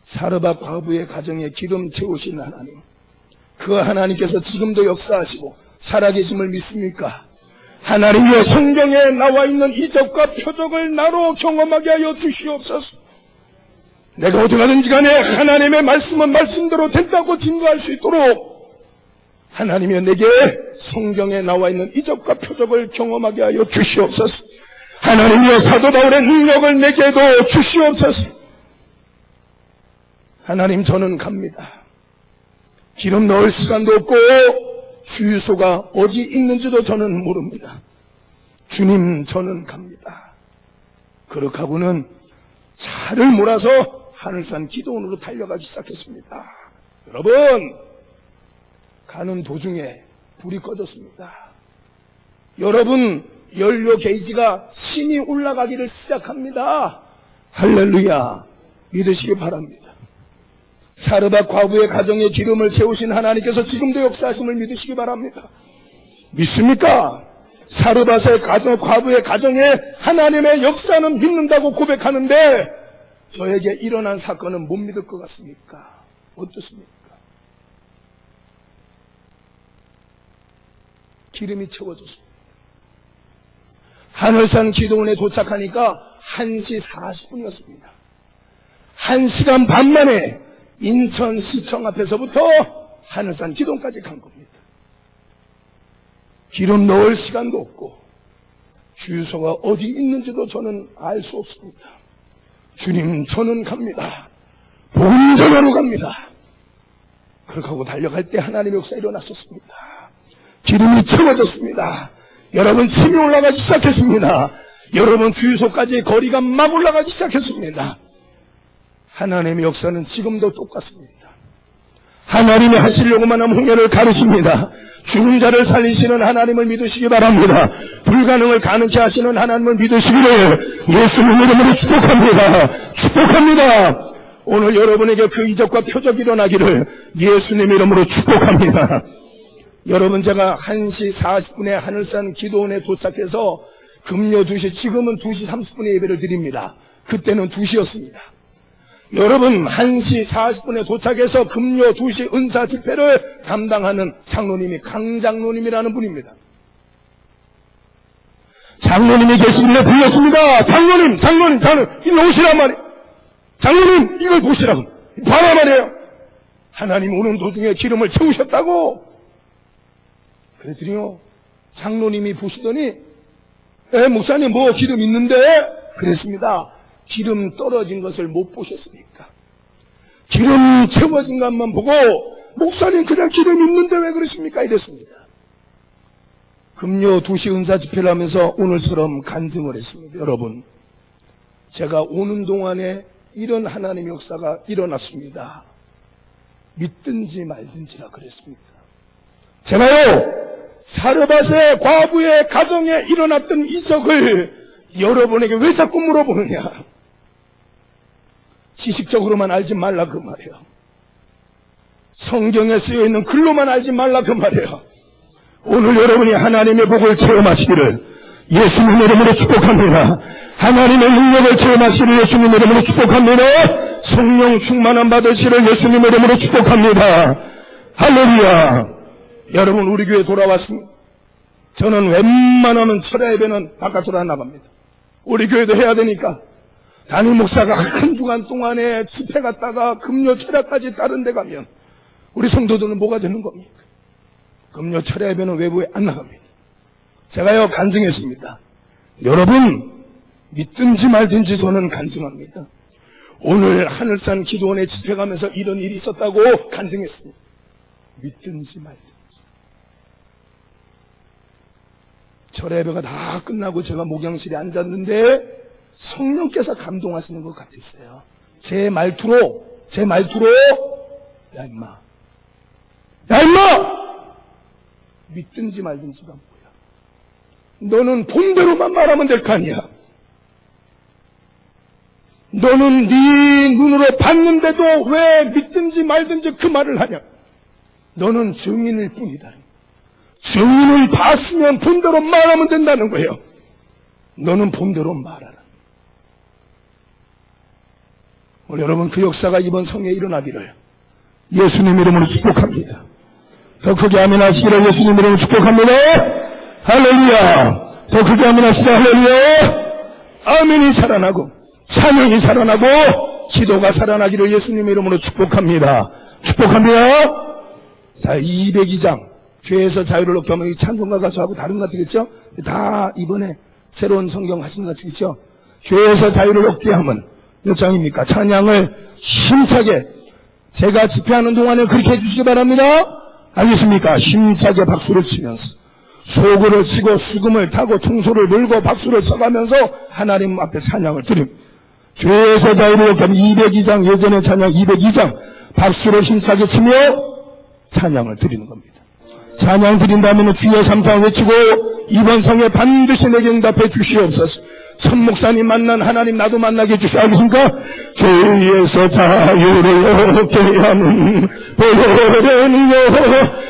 S1: 사르밧 과부의 가정에 기름 채우신 하나님, 그 하나님께서 지금도 역사하시고 살아계심을 믿습니까? 하나님이여, 성경에 나와 있는 이적과 표적을 나로 경험하게 하여 주시옵소서. 내가 어디 가든지 간에 하나님의 말씀은 말씀대로 된다고 증거할 수 있도록 하나님이여, 내게 성경에 나와 있는 이적과 표적을 경험하게 하여 주시옵소서. 하나님이여, 사도 바울의 능력을 내게도 주시옵소서. 하나님, 저는 갑니다. 기름 넣을 시간도 없고 주유소가 어디 있는지도 저는 모릅니다. 주님, 저는 갑니다. 그렇게 하고는 차를 몰아서 하늘산 기도원으로 달려가기 시작했습니다. 여러분, 가는 도중에 불이 꺼졌습니다. 여러분, 연료 게이지가 심히 올라가기를 시작합니다. 할렐루야, 믿으시기 바랍니다. 사르밧 과부의 가정에 기름을 채우신 하나님께서 지금도 역사하심을 믿으시기 바랍니다. 믿습니까? 사르밧의 가정, 과부의 가정에 하나님의 역사는 믿는다고 고백하는데 저에게 일어난 사건은 못 믿을 것 같습니까? 어떻습니까? 기름이 채워졌습니다. 하늘산 기도원에 도착하니까 1시 40분이었습니다. 1시간 반 만에 인천시청 앞에서부터 하늘산 기도원까지 간 겁니다. 기름 넣을 시간도 없고 주유소가 어디 있는지도 저는 알 수 없습니다. 주님, 저는 갑니다. 복음 전하러 갑니다. 그렇게 하고 달려갈 때 하나님의 역사 일어났었습니다. 기름이 채워졌습니다. 여러분, 침이 올라가기 시작했습니다. 여러분, 주유소까지 거리가 막 올라가기 시작했습니다. 하나님의 역사는 지금도 똑같습니다. 하나님이 하시려고만 하면 홍해를 가르십니다. 죽은 자를 살리시는 하나님을 믿으시기 바랍니다. 불가능을 가능케 하시는 하나님을 믿으시기를 예수님 이름으로 축복합니다. 축복합니다. 오늘 여러분에게 그 이적과 표적이 일어나기를 예수님 이름으로 축복합니다. 여러분, 제가 1시 40분에 하늘산 기도원에 도착해서 금요 2시, 지금은 2시 30분에 예배를 드립니다. 그때는 2시였습니다. 여러분, 1시 40분에 도착해서 금요 2시 은사 집회를 담당하는 장로님이 강장로님이라는 분입니다. 장로님이 계시길래 불렀습니다. 장로님, 일로 오시란 말이에요. 장로님, 이걸 보시라고. 봐라 말이에요. 하나님 오는 도중에 기름을 채우셨다고. 그랬더니요, 장로님이 보시더니, 목사님 뭐 기름 있는데? 그랬습니다. 기름 떨어진 것을 못 보셨으니까. 기름 채워진 것만 보고, 목사님 그냥 기름 있는데 왜 그러십니까? 이랬습니다. 금요 2시 은사 집회를 하면서 오늘처럼 간증을 했습니다. 여러분, 제가 오는 동안에 이런 하나님의 역사가 일어났습니다. 믿든지 말든지라 그랬습니다. 제가요, 사르밧의 과부의 가정에 일어났던 이적을 여러분에게 왜 자꾸 물어보느냐? 지식적으로만 알지 말라 그 말이에요. 성경에 쓰여있는 글로만 알지 말라 그 말이에요. 오늘 여러분이 하나님의 복을 체험하시기를 예수님 이름으로 축복합니다. 하나님의 능력을 체험하시기를 예수님 이름으로 축복합니다. 성령 충만함 받으시기를 예수님 이름으로 축복합니다. 할렐루야. 여러분, 우리 교회 돌아왔습니다. 저는 웬만하면 철야 예배는 바깥으로 안 나갑니다. 우리 교회도 해야 되니까. 담임 목사가 한 주간 동안에 집회 갔다가 금요 철야까지 다른 데 가면 우리 성도들은 뭐가 되는 겁니까? 금요 철야 예배는 외부에 안 나갑니다. 제가요, 간증했습니다. 여러분, 믿든지 말든지 저는 간증합니다. 오늘 하늘산 기도원에 집회 가면서 이런 일이 있었다고 간증했습니다. 믿든지 말든지. 철야 예배가 다 끝나고 제가 목양실에 앉았는데 성령께서 감동하시는 것 같았어요. 제 말투로 야 임마 믿든지 말든지가 뭐야? 너는 본대로만 말하면 될 거 아니야. 너는 네 눈으로 봤는데도 왜 믿든지 말든지 그 말을 하냐? 너는 증인일 뿐이다. 증인을 봤으면 본대로 말하면 된다는 거예요. 너는 본대로 말하라. 오늘 여러분, 그 역사가 이번 성회에 일어나기를 예수님 이름으로 축복합니다. 더 크게 아멘 하시기를 예수님 이름으로 축복합니다. 할렐루야. 더 크게 아멘 합시다. 할렐루야. 아멘이 살아나고 찬양이 살아나고 기도가 살아나기를 예수님 이름으로 축복합니다. 축복합니다. 자, 202장 죄에서 자유를 얻게 하면 찬송가 가수하고 다른 것 같겠죠? 다 이번에 새로운 성경 하신 것 같겠죠? 죄에서 자유를 얻게 하면 몇 장입니까? 찬양을 힘차게 제가 집회하는 동안에 그렇게 해주시기 바랍니다. 알겠습니까? 힘차게 박수를 치면서 소구를 치고 수금을 타고 통소를 물고 박수를 쳐가면서 하나님 앞에 찬양을 드립니다. 죄에서 자유를 얻게 하면 202장 예전의 찬양 202장 박수를 힘차게 치며 찬양을 드리는 겁니다. 찬양 드린 다음에는 주여 삼상 외치고 이번 성에 반드시 내게 응답해 주시옵소서. 천 목사님 만난 하나님 나도 만나게 해주시오. 알겠습니까? 죄에서 자유를 얻게 하는 보혈의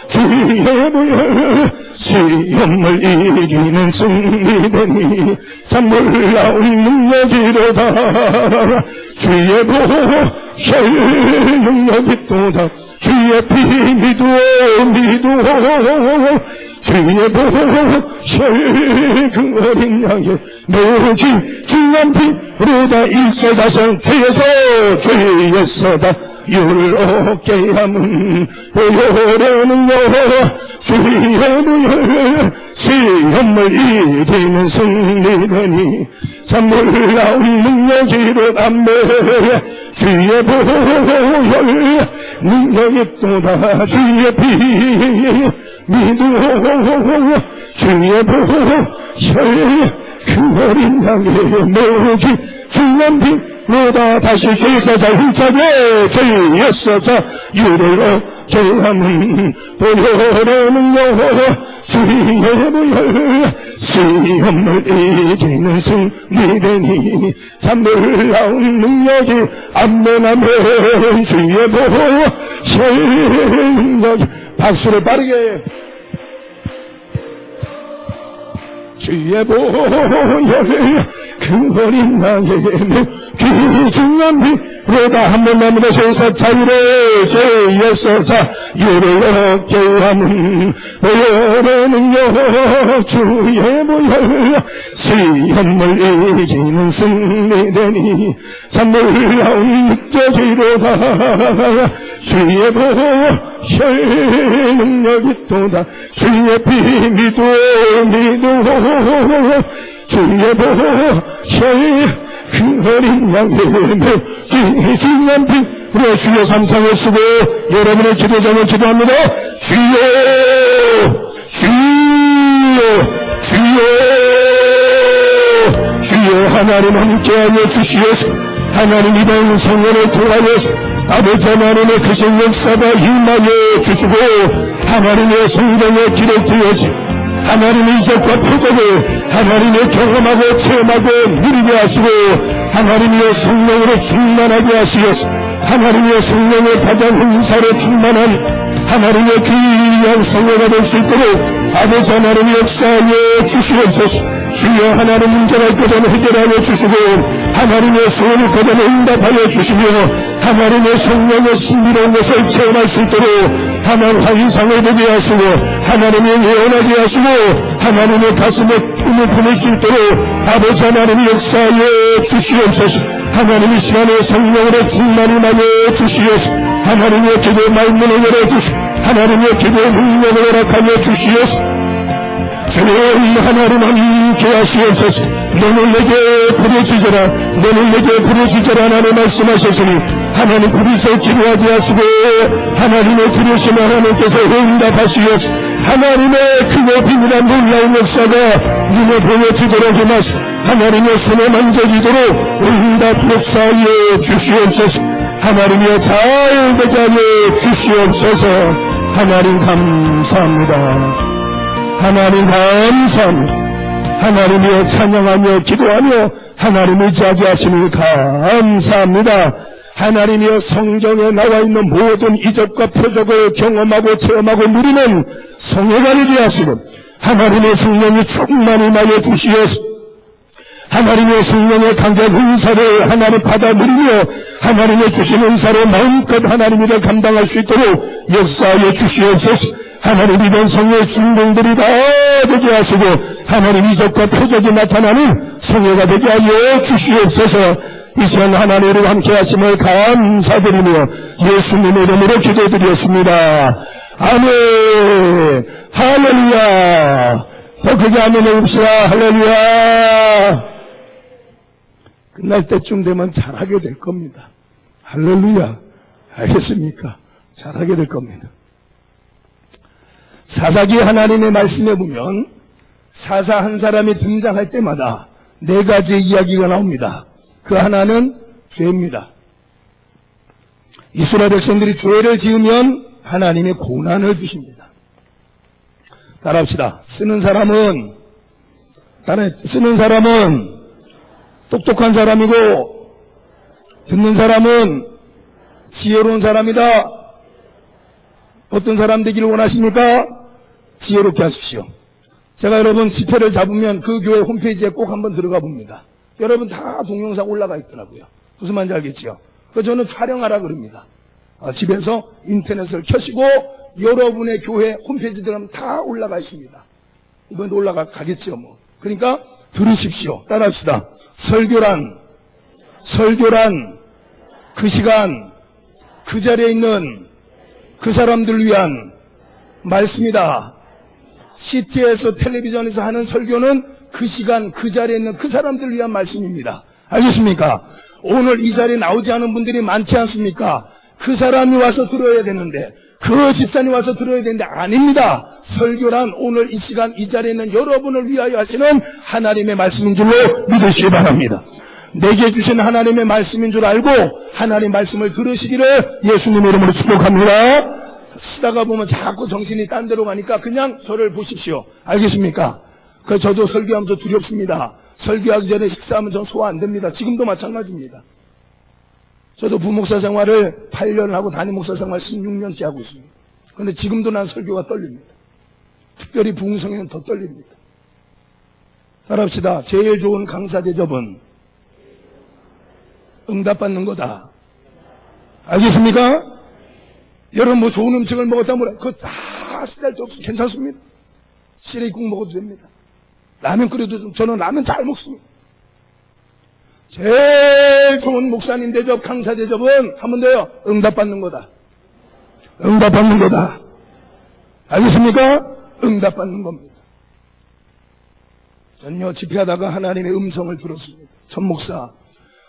S1: 주의 보혈 시험을 이기는 승리되니 참 놀라운 능력이로다. 주의 보혈 능력이 또다. 주의 피 믿어 주의 보혈 그 어린 양의 목이 중한 피로다. 일절다성 죄에서 다 유를 얻게 하는 보혈의 능력 주의 보혈 시험을 이기는 승리되니 참 놀라운 능력이로다. 주의 보혈 능력이 또다. 주의 피 믿어 주의 보혈 그 어린 양의 목이 중한 피 로다 다시 죄사자 힘차게 죄였어자 유를 얻게 함은 보혈의 능력 주의 보혈 시험을 이기는 승리되니 참 놀라운 능력이 아멘 주의 보혈 능력이 박수를 빠르게 주의 보혈 그 어린 양에게는 귀중한 비로다 한번 남은 죄사 자유를 죄에서 자유를 얻게 함은 보혈의 능력 주의 보혈 시험을 이기는 승리되니 참 놀라운 능력이로다 주의 보혈 능력이 또다 주의 피 믿어 주의 보혈 그 어린 양에는 귀중한 피로 주여 삼창을 쓰고 여러분의 기도 제목 기도합니다. 주여 주여 하나님 함께하여 주시옵소서. 하나님 이번 성령을 통하여서 아버지 하나님의 크신 역사가 임하여 주시고 하나님의 성경에 기록되어진 하나님의 이적과 표적을 하나님의 경험하고 체험하고 누리게 하시고 하나님의 성령으로 충만하게 하시옵소서. 하나님의 성령을 받은 은사로 충만한 하나님의 귀한 성령가 될 수 있도록 아버지 하나님의 역사에 주시옵소서. 주여 하나님 문제가 있거든 해결하여 주시고 하나님의 소원을 거든 응답하여 주시며 하나님의 성령의 신비로운 것을 체험할 수 있도록 하나님 환상을 보게 하시고 하나님의 예언하게 하시고 하나님의 가슴에 꿈을 품을 수 있도록 아버지 하나님의 역사에 주시옵소서. 하나님의 시간에 성령으로 충만히 임하여 주시옵소서. 하나님의 기도의 말문을 열어주시고 하나님의 기도의 능력을 허락하여 주시옵소서. 주님 하나님 함께 하시옵소서. 너는 내게 부르짖어라 너는 내게 부르짖어라 하나님 말씀하셨으니 하나님 부르짖어 기도하게 하시고 하나님의 들으시면 하나님께서 응답하시옵소서. 하나님의 크고 비밀한 놀라운 역사가 눈에 보여지도록 임하시고 하나님의 손에 만져지도록 응답 역사에 주시옵소서. 하나님이여 잘 되게 하여 주시옵소서. 하나님 감사합니다. 하나님 감사합니다. 하나님이여 찬양하며 기도하며 하나님 의지하게 하시니 감사합니다. 하나님이여 성경에 나와 있는 모든 이적과 표적을 경험하고 체험하고 누리는 성회가 되게 하시고 하나님의 성령이 충만히 임하여 주시옵소서. 하나님의 성령의 강력 은사를 하나님 받아 누리며 하나님의 주신 은사로 마음껏 하나님 일을 감당할 수 있도록 역사하여 주시옵소서. 하나님 이번 성회의 주인공들이 다 되게 하시고 하나님 이적과 표적이 나타나는 성회가 되게 하여 주시옵소서. 이 시간 하나님으로 함께 하심을 감사드리며 예수님 이름으로 기도드렸습니다. 아멘. 할렐루야. 더 크게 아멘 해봅시다. 할렐루야. 끝날 때쯤 되면 잘하게 될 겁니다. 할렐루야. 알겠습니까? 잘하게 될 겁니다. 사사기 하나님의 말씀에 보면 사사 한 사람이 등장할 때마다 네 가지의 이야기가 나옵니다. 그 하나는 죄입니다. 이스라엘 백성들이 죄를 지으면 하나님이 고난을 주십니다. 따라합시다. 쓰는 사람은 똑똑한 사람이고 듣는 사람은 지혜로운 사람이다. 어떤 사람 되기를 원하십니까? 지혜롭게 하십시오. 제가 여러분 집회를 잡으면 그 교회 홈페이지에 꼭 한번 들어가 봅니다. 여러분 다 동영상 올라가 있더라고요. 무슨 말인지 알겠지요? 그래서 저는 촬영하라 그럽니다. 집에서 인터넷을 켜시고 여러분의 교회 홈페이지 들어가면 다 올라가 있습니다. 이번에도 올라가겠죠 뭐. 그러니까 들으십시오. 따라합시다. 설교란 그 시간 그 자리에 있는 그 사람들 위한 말씀이다. CT에서 텔레비전에서 하는 설교는 그 시간 그 자리에 있는 그 사람들 위한 말씀입니다. 알겠습니까? 오늘 이 자리에 나오지 않은 분들이 많지 않습니까? 그 사람이 와서 들어야 되는데 그 집사님 와서 들어야 되는데 아닙니다. 설교란 오늘 이 시간 이 자리에 있는 여러분을 위하여 하시는 하나님의 말씀인 줄로 믿으시기 바랍니다. 내게 주신 하나님의 말씀인 줄 알고 하나님 말씀을 들으시기를 예수님의 이름으로 축복합니다. 쓰다가 보면 자꾸 정신이 딴 데로 가니까 그냥 저를 보십시오. 알겠습니까? 저도 설교하면서 두렵습니다. 설교하기 전에 식사하면 전 소화 안 됩니다. 지금도 마찬가지입니다. 저도 부목사 생활을 8년 하고 담임 목사 생활 16년째 하고 있습니다. 그런데 지금도 난 설교가 떨립니다. 특별히 부흥성에는 더 떨립니다. 따라합시다. 제일 좋은 강사 대접은 응답받는 거다. 알겠습니까? 여러분 뭐 좋은 음식을 먹었다 뭐라 그거 다 쓸데없어. 괜찮습니다. 시래기국 먹어도 됩니다. 라면 끓여도 저는 라면 잘 먹습니다. 제일 좋은 목사님 대접, 강사 대접은 한 번 더요. 응답받는 거다. 응답받는 거다. 알겠습니까? 응답받는 겁니다. 전요 집회하다가 하나님의 음성을 들었습니다. 전 목사,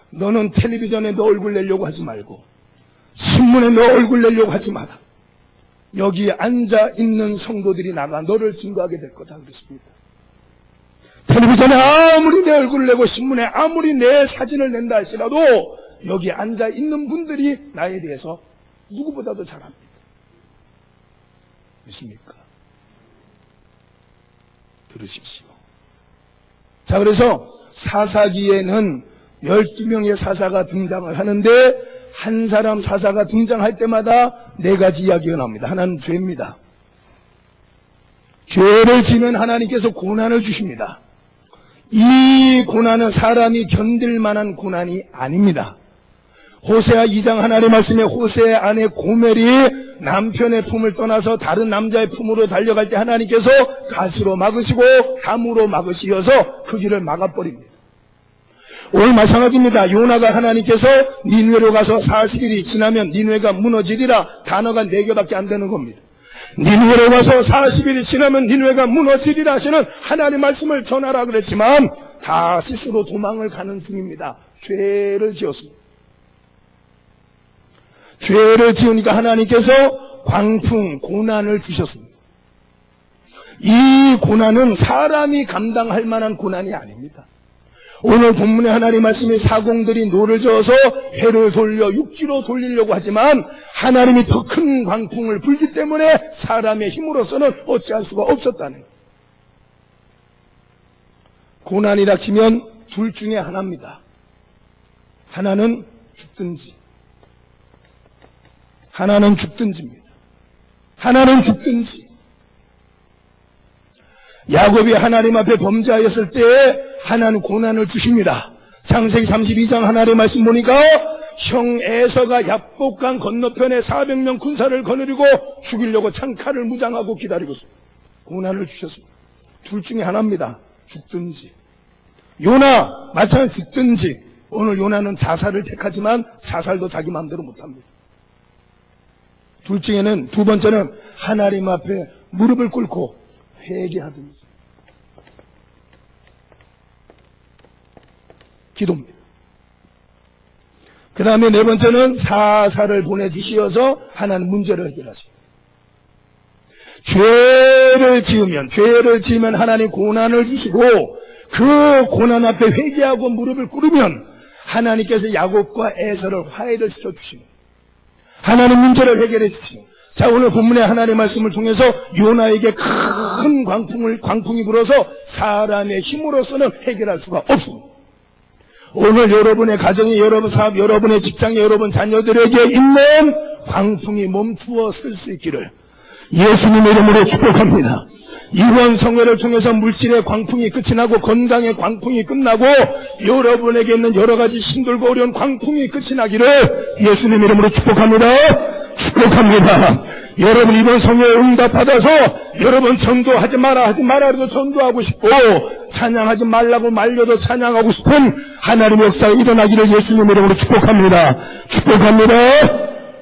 S1: 너는 텔레비전에 너 얼굴 내려고 하지 말고 신문에 너 얼굴 내려고 하지 마라. 여기 앉아있는 성도들이 나가 너를 증거하게 될 거다 그랬습니다. 텔레비전에 아무리 내 얼굴을 내고 신문에 아무리 내 사진을 낸다 할지라도 여기 앉아있는 분들이 나에 대해서 누구보다도 잘 압니다. 믿습니까? 들으십시오. 자, 그래서 사사기에는 12명의 사사가 등장을 하는데 한 사람 사사가 등장할 때마다 4가지 이야기가 나옵니다. 하나는 죄입니다. 죄를 지는 하나님께서 고난을 주십니다. 이 고난은 사람이 견딜 만한 고난이 아닙니다. 호세아 2장 하나님의 말씀에 호세의 아내 고멜이 남편의 품을 떠나서 다른 남자의 품으로 달려갈 때 하나님께서 가시로 막으시고 담으로 막으시어서 그 길을 막아버립니다. 오늘 마찬가지입니다. 요나가 하나님께서 니느웨로 가서 40일이 지나면 니느웨가 무너지리라 단어가 4개밖에 안 되는 겁니다. 니느웨로 가서 40일이 지나면 니느웨가 무너지리라 하시는 하나님의 말씀을 전하라 그랬지만 다 스스로 도망을 가는 중입니다. 죄를 지었습니다. 죄를 지으니까 하나님께서 광풍, 고난을 주셨습니다. 이 고난은 사람이 감당할 만한 고난이 아닙니다. 오늘 본문의 하나님 말씀이 사공들이 노를 저어서 해를 돌려 육지로 돌리려고 하지만 하나님이 더 큰 광풍을 불기 때문에 사람의 힘으로서는 어찌할 수가 없었다는 거예요. 고난이 닥치면 둘 중에 하나입니다. 하나는 죽든지 하나는 죽든지입니다. 하나는 죽든지. 야곱이 하나님 앞에 범죄하였을 때 하나는 고난을 주십니다. 창세기 32장 하나님의 말씀 보니까 형 에서가 야복강 건너편에 400명 군사를 거느리고 죽이려고 창칼을 무장하고 기다리고 있습니다. 고난을 주셨습니다. 둘 중에 하나입니다. 죽든지. 요나 마찬가지 죽든지. 오늘 요나는 자살을 택하지만 자살도 자기 마음대로 못합니다. 둘 중에는 두 번째는 하나님 앞에 무릎을 꿇고 회개하든지 기도입니다. 그 다음에 4번째는 사사를 보내주시어서 하나님 문제를 해결하십니다. 죄를 지으면 하나님 고난을 주시고 그 고난 앞에 회개하고 무릎을 꿇으면 하나님께서 야곱과 에서를 화해를 시켜주십니다. 하나님 문제를 해결해 주시고. 자, 오늘 본문의 하나님의 말씀을 통해서 요나에게 큰 광풍이 불어서 사람의 힘으로서는 해결할 수가 없습니다. 오늘 여러분의 가정이, 여러분 사업, 여러분의 직장에, 여러분 자녀들에게 있는 광풍이 멈추어 쓸 수 있기를 예수님의 이름으로 축복합니다. 이번 성회를 통해서 물질의 광풍이 끝이 나고 건강의 광풍이 끝나고 여러분에게 있는 여러 가지 힘들고 어려운 광풍이 끝이 나기를 예수님 이름으로 축복합니다. 축복합니다. 여러분 이번 성회에 응답받아서 여러분 전도하지 마라 해도 전도하고 싶고 찬양하지 말라고 말려도 찬양하고 싶은 하나님의 역사가 일어나기를 예수님 이름으로 축복합니다. 축복합니다.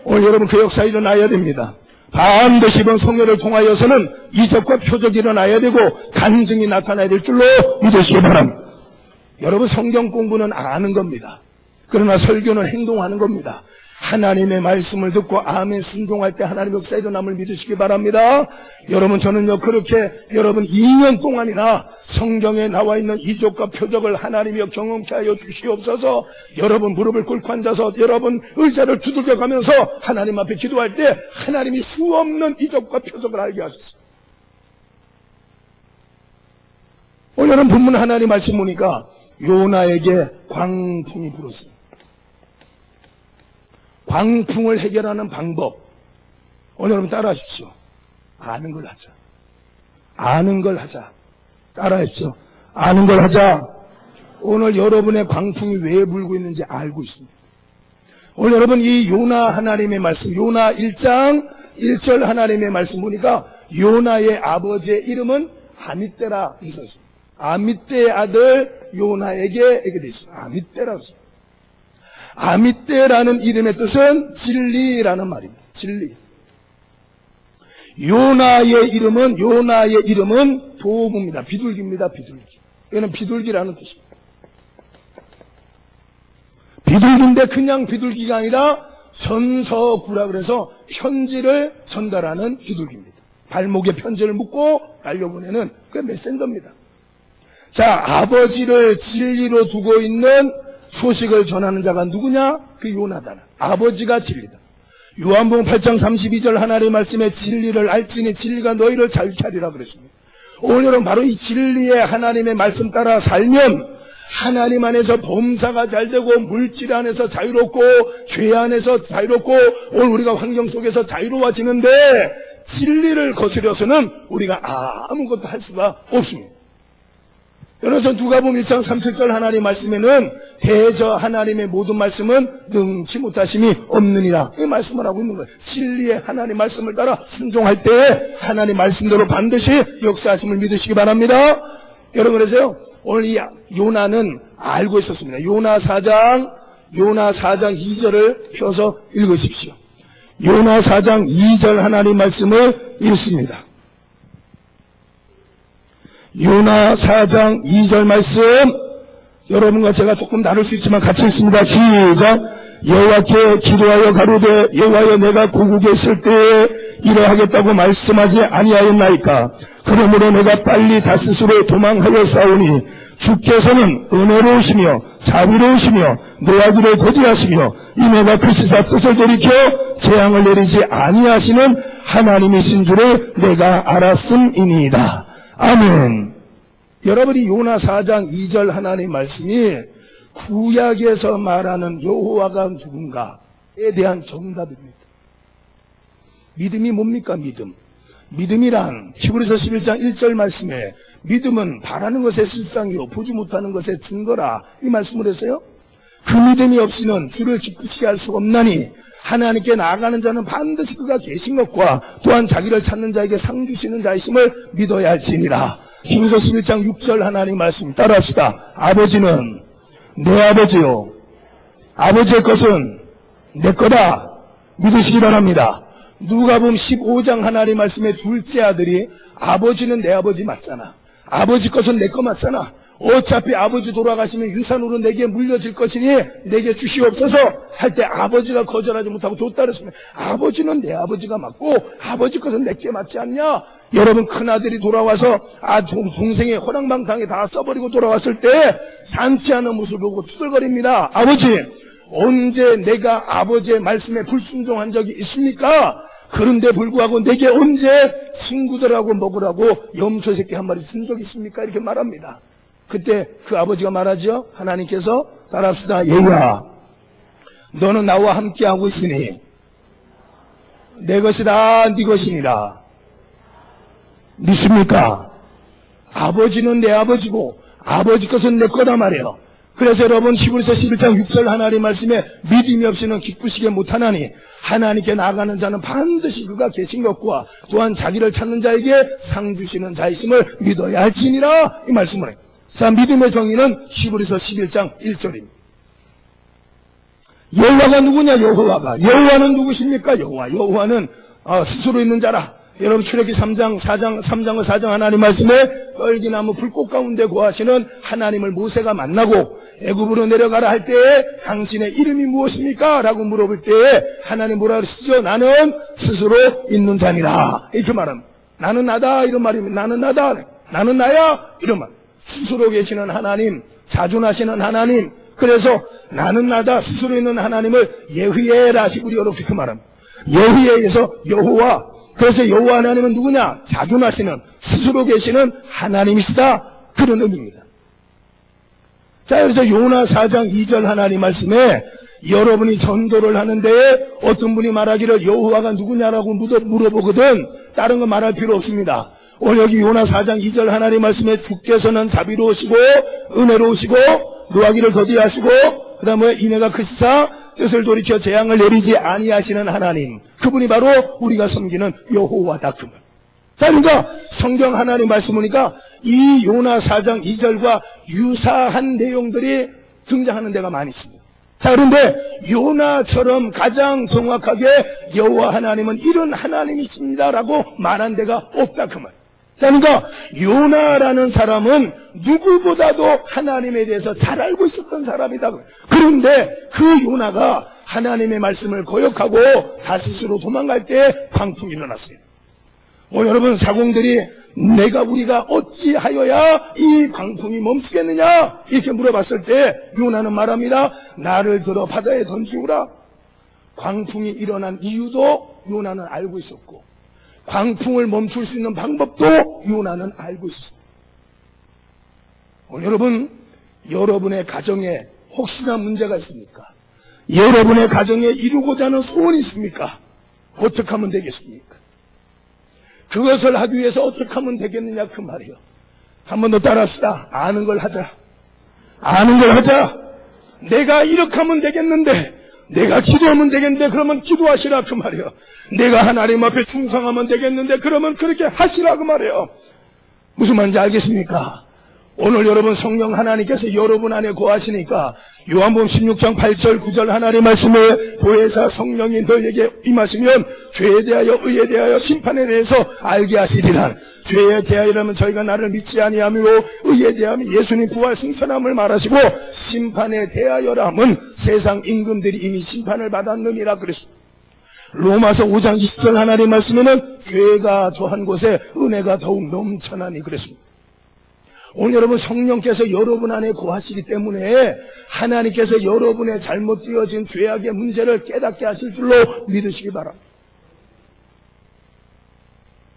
S1: 오늘 여러분 그 역사 일어나야 됩니다. 반드시 이번 성회를 통하여서는 이적과 표적이 일어나야 되고 간증이 나타나야 될 줄로 믿으시기 바랍니다. 여러분 성경 공부는 아는 겁니다. 그러나 설교는 행동하는 겁니다. 하나님의 말씀을 듣고 아멘 순종할 때 하나님의 역사 일어남을 믿으시기 바랍니다. 여러분, 저는요 그렇게 여러분 2년 동안이나 성경에 나와 있는 이적과 표적을 하나님이 경험케 하여 주시옵소서. 여러분 무릎을 꿇고 앉아서 여러분 의자를 두들겨 가면서 하나님 앞에 기도할 때 하나님이 수없는 이적과 표적을 알게 하셨어요. 오늘 여러분 본문 하나님 말씀 보니까 요나에게 광풍이 불었어요. 광풍을 해결하는 방법, 오늘 여러분 따라 하십시오. 아는 걸 하자. 아는 걸 하자. 따라 하십시오. 아는 걸 하자. 오늘 여러분의 광풍이 왜 불고 있는지 알고 있습니다. 오늘 여러분 이 요나 하나님의 말씀, 요나 1장 1절 하나님의 말씀 보니까 요나의 아버지의 이름은 아미떼라 있었습니다. 아미떼의 아들 요나에게 이렇게 되어 있습니다. 아미떼라고 했습니다. 아미떼라는 이름의 뜻은 진리라는 말입니다. 진리. 요나의 이름은 도무입니다. 비둘기입니다. 비둘기. 이거는 비둘기라는 뜻입니다. 비둘기인데 그냥 비둘기가 아니라 전서구라 그래서 편지를 전달하는 비둘기입니다. 발목에 편지를 묶고 날려보내는 그 메신저입니다. 자, 아버지를 진리로 두고 있는 소식을 전하는 자가 누구냐? 그 요나다. 아버지가 진리다. 요한복음 8장 32절 하나님의 말씀에 진리를 알지니 진리가 너희를 자유케 하리라 그랬습니다. 오늘은 바로 이 진리의 하나님의 말씀 따라 살면 하나님 안에서 범사가 잘되고 물질 안에서 자유롭고 죄 안에서 자유롭고 오늘 우리가 환경 속에서 자유로워지는데 진리를 거스려서는 우리가 아무것도 할 수가 없습니다. 여러분 누가복음 1장 37절 하나님 말씀에는 대저 하나님의 모든 말씀은 능치 못하심이 없느니라 이 말씀을 하고 있는 거예요. 진리의 하나님 말씀을 따라 순종할 때 하나님 말씀대로 반드시 역사하심을 믿으시기 바랍니다. 여러분 그래서요 오늘 이 요나는 알고 있었습니다. 요나 4장 2절을 펴서 읽으십시오. 요나 4장 2절 하나님 말씀을 읽습니다. 요나 4장 2절 말씀 여러분과 제가 조금 다를 수 있지만 같이 읽습니다. 시작. 여호와께 기도하여 가로되 여호와여 내가 고국에 있을 때에 이러하겠다고 말씀하지 아니하였나이까. 그러므로 내가 빨리 다스스로 도망하여 싸우니 주께서는 은혜로우시며 자비로우시며 노하기를 더디하시며 이내가 그 시사 뜻을 돌이켜 재앙을 내리지 아니하시는 하나님이신 줄을 내가 알았음이니이다. 아멘. 여러분이 요나 4장 2절 하나님의 말씀이 구약에서 말하는 여호와가 누군가에 대한 정답입니다. 믿음이 뭡니까? 믿음이란 히브리서 11장 1절 말씀에 믿음은 바라는 것의 실상이요 보지 못하는 것의 증거라 이 말씀을 했어요. 그 믿음이 없이는 주를 기쁘시게 할 수 없나니 하나님께 나아가는 자는 반드시 그가 계신 것과 또한 자기를 찾는 자에게 상 주시는 자이심을 믿어야 할지니라. 히브리서 11장 6절 하나님 말씀 따라합시다. 아버지는 내 아버지요 아버지의 것은 내 거다 믿으시기 바랍니다. 누가복음 15장 하나님 말씀의 둘째 아들이 아버지는 내 아버지 맞잖아. 아버지 것은 내 거 맞잖아. 어차피 아버지 돌아가시면 유산으로 내게 물려질 것이니 내게 주시옵소서 할 때 아버지가 거절하지 못하고 줬다 그랬습니다. 아버지는 내 아버지가 맞고 아버지 것은 내게 맞지 않냐? 여러분 큰아들이 돌아와서 동생이 허랑방탕에 다 써버리고 돌아왔을 때 잔치하는 모습을 보고 투덜거립니다. 아버지 언제 내가 아버지의 말씀에 불순종한 적이 있습니까? 그런데 불구하고 내게 언제 친구들하고 먹으라고 염소 새끼 한 마리 준 적이 있습니까? 이렇게 말합니다. 그때 그 아버지가 말하죠. 하나님께서 따라합시다. 얘야 너는 나와 함께하고 있으니 내 것이다 네 것이니라. 믿습니까? 아버지는 내 아버지고 아버지 것은 내 거다 말이에요. 그래서 여러분 히브리서 11장 6절 하나님 말씀에 믿음이 없이는 기쁘시게 못하나니 하나님께 나아가는 자는 반드시 그가 계신 것과 또한 자기를 찾는 자에게 상 주시는 자이심을 믿어야 할지니라 이 말씀을 해요. 자, 믿음의 정의는 히브리서 11장 1절입니다. 여호와가 누구냐? 여호와는 누구십니까? 여호와는 스스로 있는 자라. 여러분 출애굽기 3장과 4장 하나님 말씀에 떨기나무 불꽃 가운데 거하시는 하나님을 모세가 만나고 애굽으로 내려가라 할 때에 당신의 이름이 무엇입니까? 라고 물어볼 때에 하나님 뭐라 그러시죠? 나는 스스로 있는 자니라 이렇게 말합니다. 나는 나다 이런 말입니다. 나는 나다, 나는 나야 이런 말. 스스로 계시는 하나님, 자존하시는 하나님. 그래서 나는 나다 스스로 있는 하나님을 예흐예라 히브리어로 그렇게 말합니다. 예흐예에서 여호와. 그래서 여호와 하나님은 누구냐? 자존하시는 스스로 계시는 하나님이시다 그런 의미입니다. 자, 그래서 요나 4장 2절 하나님 말씀에 여러분이 전도를 하는데 어떤 분이 말하기를 여호와가 누구냐라고 물어보거든 다른 거 말할 필요 없습니다. 오늘 여기 요나 4장 2절 하나님 말씀에 주께서는 자비로우시고 은혜로우시고 노하기를 더디하시고 그 다음에 인애가 크시사 뜻을 돌이켜 재앙을 내리지 아니하시는 하나님, 그분이 바로 우리가 섬기는 여호와다 그 말. 자, 그러니까 성경 하나님 말씀 보니까 이 요나 4장 2절과 유사한 내용들이 등장하는 데가 많이 있습니다. 자, 그런데 요나처럼 가장 정확하게 여호와 하나님은 이런 하나님이십니다라고 말한 데가 없다 그 말. 그러니까 요나라는 사람은 누구보다도 하나님에 대해서 잘 알고 있었던 사람이다. 그런데 그 요나가 하나님의 말씀을 거역하고 다시스로 도망갈 때 광풍이 일어났어요. 오늘 여러분 사공들이 우리가 어찌하여야 이 광풍이 멈추겠느냐 이렇게 물어봤을 때 요나는 말합니다. 나를 들어 바다에 던지우라. 광풍이 일어난 이유도 요나는 알고 있었고 광풍을 멈출 수 있는 방법도 요나는 알고 있었습니다. 오늘 여러분, 여러분의 가정에 혹시나 문제가 있습니까? 여러분의 가정에 이루고자 하는 소원이 있습니까? 어떻게 하면 되겠습니까? 그것을 하기 위해서 어떻게 하면 되겠느냐 그 말이에요. 한 번 더 따라합시다. 아는 걸 하자. 아는 걸 하자. 내가 이렇게 하면 되겠는데, 내가 기도하면 되겠는데 그러면 기도하시라 그 말이에요. 내가 하나님 앞에 충성하면 되겠는데 그러면 그렇게 하시라 그 말이에요. 무슨 말인지 알겠습니까? 오늘 여러분 성령 하나님께서 여러분 안에 거하시니까 요한복음 16장 8절 9절 하나님 말씀에 보혜사 성령이 너에게 임하시면 죄에 대하여 의에 대하여 심판에 대해서 알게 하시리라. 죄에 대하여라면 저희가 나를 믿지 아니하므로 의에 대하면 예수님 부활 승천함을 말하시고 심판에 대하여라 함은 세상 임금들이 이미 심판을 받았느니라 그랬습니다. 로마서 5장 20절 하나님 말씀에는 죄가 더한 곳에 은혜가 더욱 넘쳐나니 그랬습니다. 오늘 여러분 성령께서 여러분 안에 거하시기 때문에 하나님께서 여러분의 잘못되어진 죄악의 문제를 깨닫게 하실 줄로 믿으시기 바랍니다.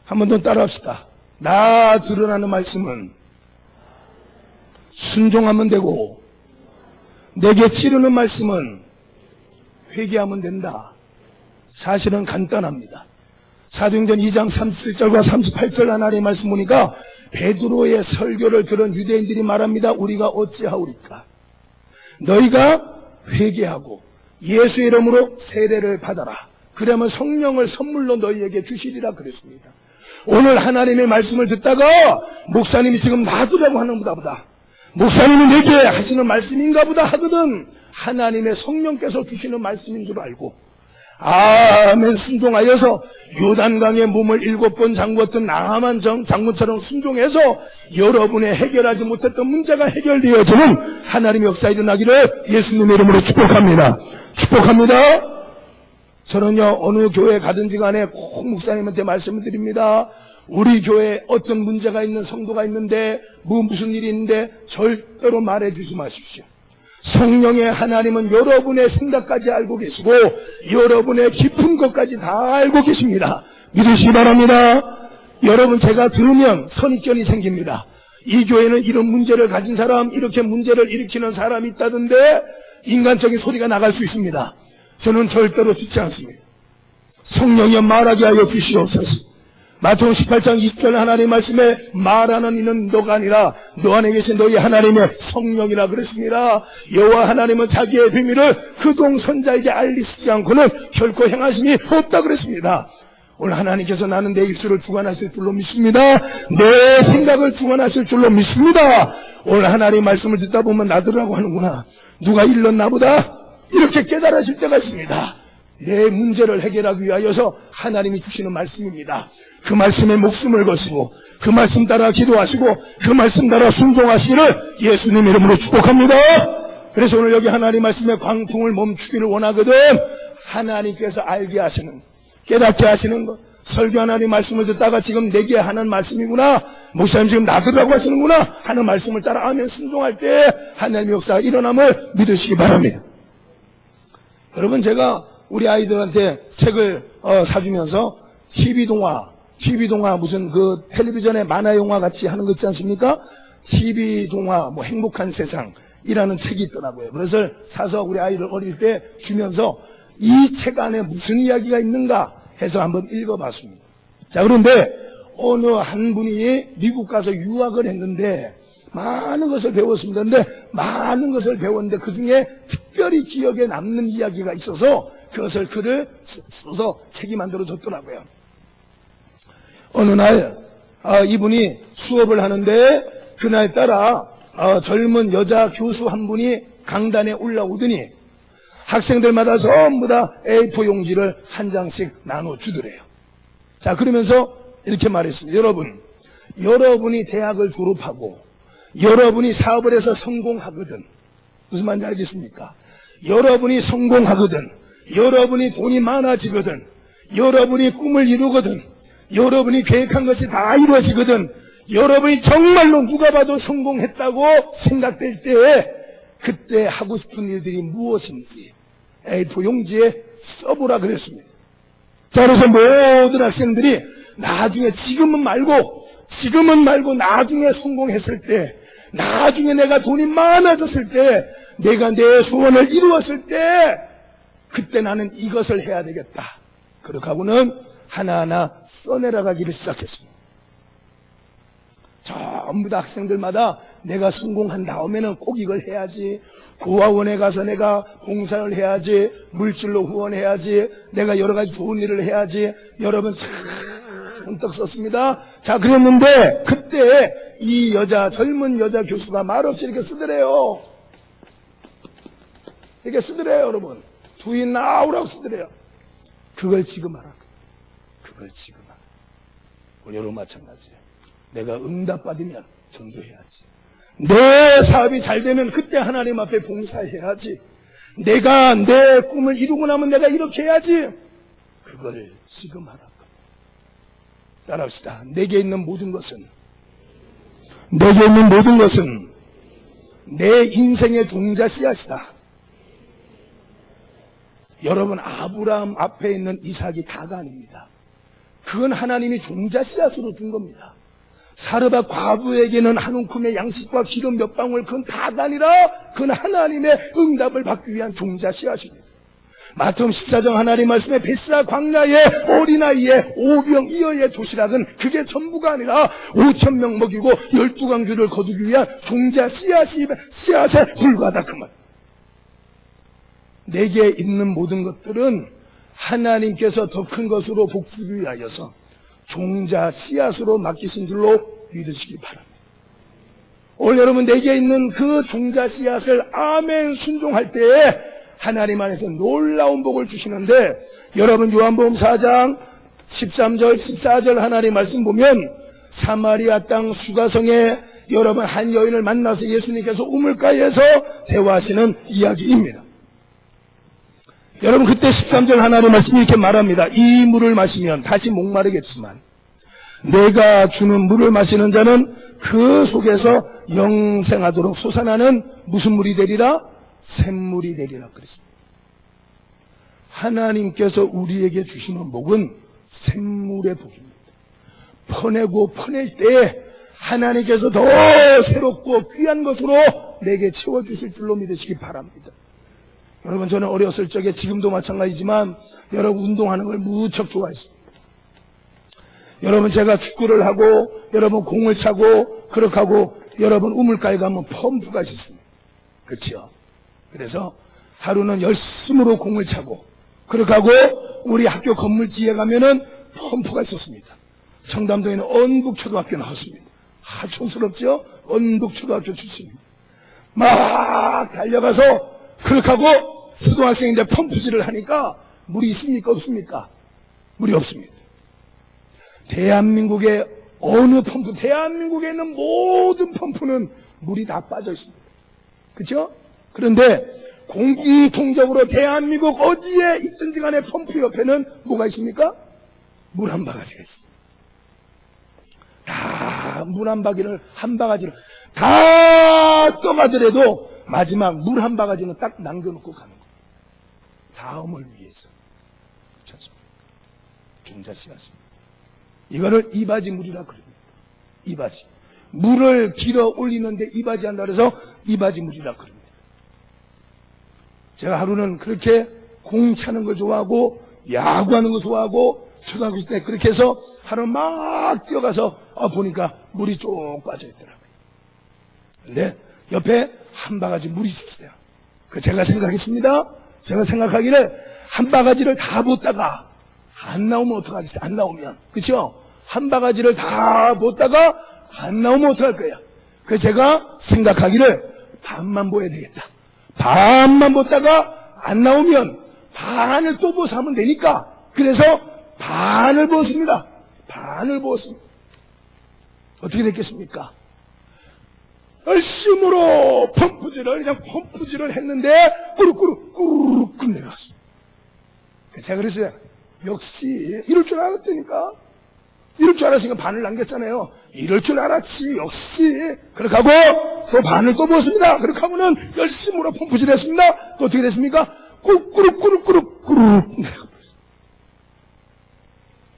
S1: 한 번 더 따라합시다. 나 드러나는 말씀은 순종하면 되고 내게 찌르는 말씀은 회개하면 된다. 사실은 간단합니다. 사도행전 2장 37절과 38절 하나님의 말씀 보니까 베드로의 설교를 들은 유대인들이 말합니다. 우리가 어찌하오리까? 너희가 회개하고 예수의 이름으로 세례를 받아라. 그러면 성령을 선물로 너희에게 주시리라 그랬습니다. 오늘 하나님의 말씀을 듣다가 목사님이 지금 놔두라고 하는 보다 목사님이 내게 하시는 말씀인가 보다 하거든 하나님의 성령께서 주시는 말씀인 줄 알고 아멘 순종하여서 요단강에 몸을 7번 잠궜던 나하만 장군처럼 순종해서 여러분의 해결하지 못했던 문제가 해결되어지는 하나님의 역사 일어나기를 예수님의 이름으로 축복합니다. 축복합니다. 저는요 어느 교회 가든지 간에 꼭 목사님한테 말씀을 드립니다. 우리 교회에 어떤 문제가 있는 성도가 있는데 무슨 일이 있는데 절대로 말해주지 마십시오. 성령의 하나님은 여러분의 생각까지 알고 계시고 여러분의 깊은 것까지 다 알고 계십니다. 믿으시기 바랍니다. 여러분 제가 들으면 선입견이 생깁니다. 이 교회는 이런 문제를 가진 사람 이렇게 문제를 일으키는 사람이 있다던데 인간적인 소리가 나갈 수 있습니다. 저는 절대로 듣지 않습니다. 성령이 말하게 하여 주시옵소서. 마태복음 18장 20절 하나님의 말씀에 말하는 이는 너가 아니라 너 안에 계신 너희 하나님의 성령이라 그랬습니다. 여호와 하나님은 자기의 비밀을 그 종 선자에게 알리시지 않고는 결코 행하심이 없다 그랬습니다. 오늘 하나님께서 나는 내 입술을 주관하실 줄로 믿습니다. 내 생각을 주관하실 줄로 믿습니다. 오늘 하나님의 말씀을 듣다 보면 나더라고 하는구나. 누가 일렀나 보다 이렇게 깨달아질 때가 있습니다. 내 문제를 해결하기 위하여서 하나님이 주시는 말씀입니다. 그 말씀에 목숨을 거시고 그 말씀 따라 기도하시고 그 말씀 따라 순종하시기를 예수님 이름으로 축복합니다. 그래서 오늘 여기 하나님 말씀의 광풍을 멈추기를 원하거든. 하나님께서 알게 하시는, 깨닫게 하시는 것, 설교 하나님 말씀을 듣다가 지금 내게 하는 말씀이구나, 목사님 지금 나들라고 하시는구나 하는 말씀을 따라 아멘 순종할 때 하나님의 역사가 일어남을 믿으시기 바랍니다. 여러분, 제가 우리 아이들한테 책을 사주면서 TV동화 무슨 그 텔레비전의 만화영화 같이 하는 거 있지 않습니까? TV동화 뭐 행복한 세상이라는 책이 있더라고요. 그것을 사서 우리 아이들 어릴 때 주면서 이 책 안에 무슨 이야기가 있는가 해서 한번 읽어봤습니다. 자, 그런데 어느 한 분이 미국 가서 유학을 했는데 많은 것을 배웠습니다. 그런데 많은 것을 배웠는데 그 중에 특별히 기억에 남는 이야기가 있어서 그것을 글을 써서 책이 만들어졌더라고요. 어느 날 이분이 수업을 하는데 그날따라 젊은 여자 교수 한 분이 강단에 올라오더니 학생들마다 전부 다 A4 용지를 한 장씩 나눠주더래요. 자, 그러면서 이렇게 말했습니다. 여러분이 대학을 졸업하고 여러분이 사업을 해서 성공하거든. 무슨 말인지 알겠습니까? 여러분이 성공하거든, 여러분이 돈이 많아지거든, 여러분이 꿈을 이루거든, 여러분이 계획한 것이 다 이루어지거든, 여러분이 정말로 누가 봐도 성공했다고 생각될 때에 그때 하고 싶은 일들이 무엇인지 A4 용지에 써보라 그랬습니다. 자, 그래서 모든 학생들이 나중에 지금은 말고 나중에 성공했을 때, 나중에 내가 돈이 많아졌을 때, 내가 내 소원을 이루었을 때, 그때 나는 이것을 해야 되겠다. 그렇게 하고는 하나하나 써내려가기를 시작했습니다. 전부 다 학생들마다 내가 성공한 다음에는 꼭 이걸 해야지, 고아원에 가서 내가 봉사를 해야지, 물질로 후원해야지, 내가 여러 가지 좋은 일을 해야지, 여러분 잔뜩 썼습니다. 자, 그랬는데 그때 이 젊은 여자 교수가 말없이 이렇게 쓰더래요. 여러분. Do it now라고 쓰더래요. 그걸 지금 하라. 오늘 여러분 마찬가지예요. 내가 응답받으면 전도해야지. 내 사업이 잘 되면 그때 하나님 앞에 봉사해야지. 내가 내 꿈을 이루고 나면 내가 이렇게 해야지. 그걸 지금 하라. 따라합시다. 내게 있는 모든 것은 내 인생의 종자 씨앗이다. 여러분, 아브라함 앞에 있는 이삭이 다가 아닙니다. 그건 하나님이 종자 씨앗으로 준 겁니다. 사르밧 과부에게는 한 움큼의 양식과 기름 몇 방울, 그건 다가 아니라 그건 하나님의 응답을 받기 위한 종자 씨앗입니다. 마태복음 14장 하나님 말씀에 베스라 광야의 어린아이의 오병 이어의 도시락은 그게 전부가 아니라 5,000명 먹이고 12강주를 거두기 위한 종자 씨앗에 불과하다, 그 말. 내게 있는 모든 것들은 하나님께서 더 큰 것으로 복주기 위하여서 종자 씨앗으로 맡기신 줄로 믿으시기 바랍니다. 오늘 여러분, 내게 있는 그 종자 씨앗을 아멘 순종할 때에 하나님 안에서 놀라운 복을 주시는데, 여러분 요한복음 4장 13절 14절 하나님 말씀 보면 사마리아 땅 수가성에 여러분 한 여인을 만나서 예수님께서 우물가에서 대화하시는 이야기입니다. 여러분, 그때 13절 하나님 말씀이 이렇게 말합니다. 이 물을 마시면 다시 목마르겠지만 내가 주는 물을 마시는 자는 그 속에서 영생하도록 솟아나는 무슨 물이 되리라? 샘물이 되리라 그랬습니다. 하나님께서 우리에게 주시는 복은 샘물의 복입니다. 퍼내고 퍼낼 때 하나님께서 더 새롭고 귀한 것으로 내게 채워주실 줄로 믿으시기 바랍니다. 여러분, 저는 어렸을 적에, 지금도 마찬가지지만 여러분 운동하는 걸 무척 좋아했습니다. 여러분, 제가 축구를 하고 여러분 공을 차고 그렇게 하고 여러분 우물가에 가면 펌프가 있었습니다. 그렇죠? 그래서 하루는 열심으로 공을 차고 그렇게 하고 우리 학교 건물 뒤에 가면은 펌프가 있었습니다. 청담동에는 언북초등학교 나왔습니다. 촌스럽죠? 언북초등학교 출신입니다. 막 달려가서 그렇게 하고 초등학생인데 펌프질을 하니까 물이 있습니까? 없습니까? 물이 없습니다. 대한민국의 어느 펌프, 대한민국에 있는 모든 펌프는 물이 다 빠져 있습니다. 그렇죠? 그런데 공통적으로 대한민국 어디에 있든지 간에 펌프 옆에는 뭐가 있습니까? 물 한 바가지가 있습니다. 다 물 한 바가지를 다 떠가더라도 마지막 물 한 바가지는 딱 남겨놓고 가는 거예요. 다음을 위해서. 그렇지 않습니까? 종자씨 같습니다. 이거를 이바지 물이라 그럽니다. 이바지. 물을 길어 올리는데 이바지 한다 그래서 이바지 물이라 그럽니다. 제가 하루는 그렇게 공 차는 걸 좋아하고 야구하는 거 좋아하고 초등학교 때 그렇게 해서 하루 막 뛰어가서 보니까 물이 쭉 빠져 있더라고요. 근데 옆에 한 바가지 물이 있었어요. 제가 생각했습니다. 제가 생각하기를 한 바가지를 다 붓다가 안 나오면 어떡하지? 안 나오면. 그쵸? 한 바가지를 다 붓다가 안 나오면 어떡할 거야? 그래서 제가 생각하기를 반만 보여야 되겠다. 반만 붓다가 안 나오면 반을 또 부어서 하면 되니까. 그래서 반을 부었습니다. 반을 부었습니다. 어떻게 됐겠습니까? 열심으로 그냥 펌프질을 했는데 꾸룩꾸룩 내려왔어요. 제가 그랬어요. 역시 이럴 줄 알았다니까. 이럴 줄 알았으니까 반을 남겼잖아요. 이럴 줄 알았지. 역시. 그렇게 하고 또 반을 또 부었습니다. 그렇게 하고는 열심으로 펌프질 했습니다. 또 어떻게 됐습니까? 꾸룩꾸룩 내려버렸어요.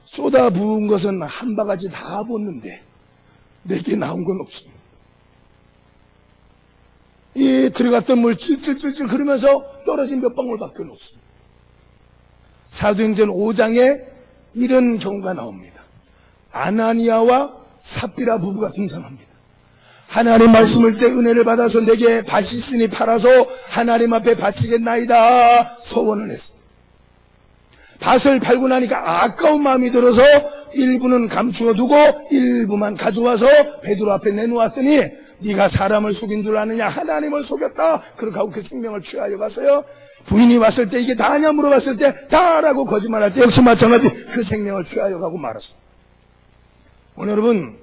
S1: 쏟아 부은 것은 한 바가지 다 부었는데 내게 나온 건 없습니다. 이 들어갔던 물 찔찔찔찔 흐르면서 떨어진 몇 방울밖에 없습니다. 사도행전 5장에 이런 경우가 나옵니다. 아나니아와 삽비라 부부가 등장합니다. 하나님 말씀을 때 은혜를 받아서 내게 밭이 있으니 팔아서 하나님 앞에 바치겠나이다 소원을 했습니다. 밭을 팔고 나니까 아까운 마음이 들어서 일부는 감추어 두고 일부만 가져와서 베드로 앞에 내놓았더니 네가 사람을 속인 줄 아느냐? 하나님을 속였다. 그렇게 하고 그 생명을 취하여 갔어요. 부인이 왔을 때 이게 다냐 물어봤을 때 다라고 거짓말할 때 역시 마찬가지 그 생명을 취하여 가고 말았어요. 오늘 여러분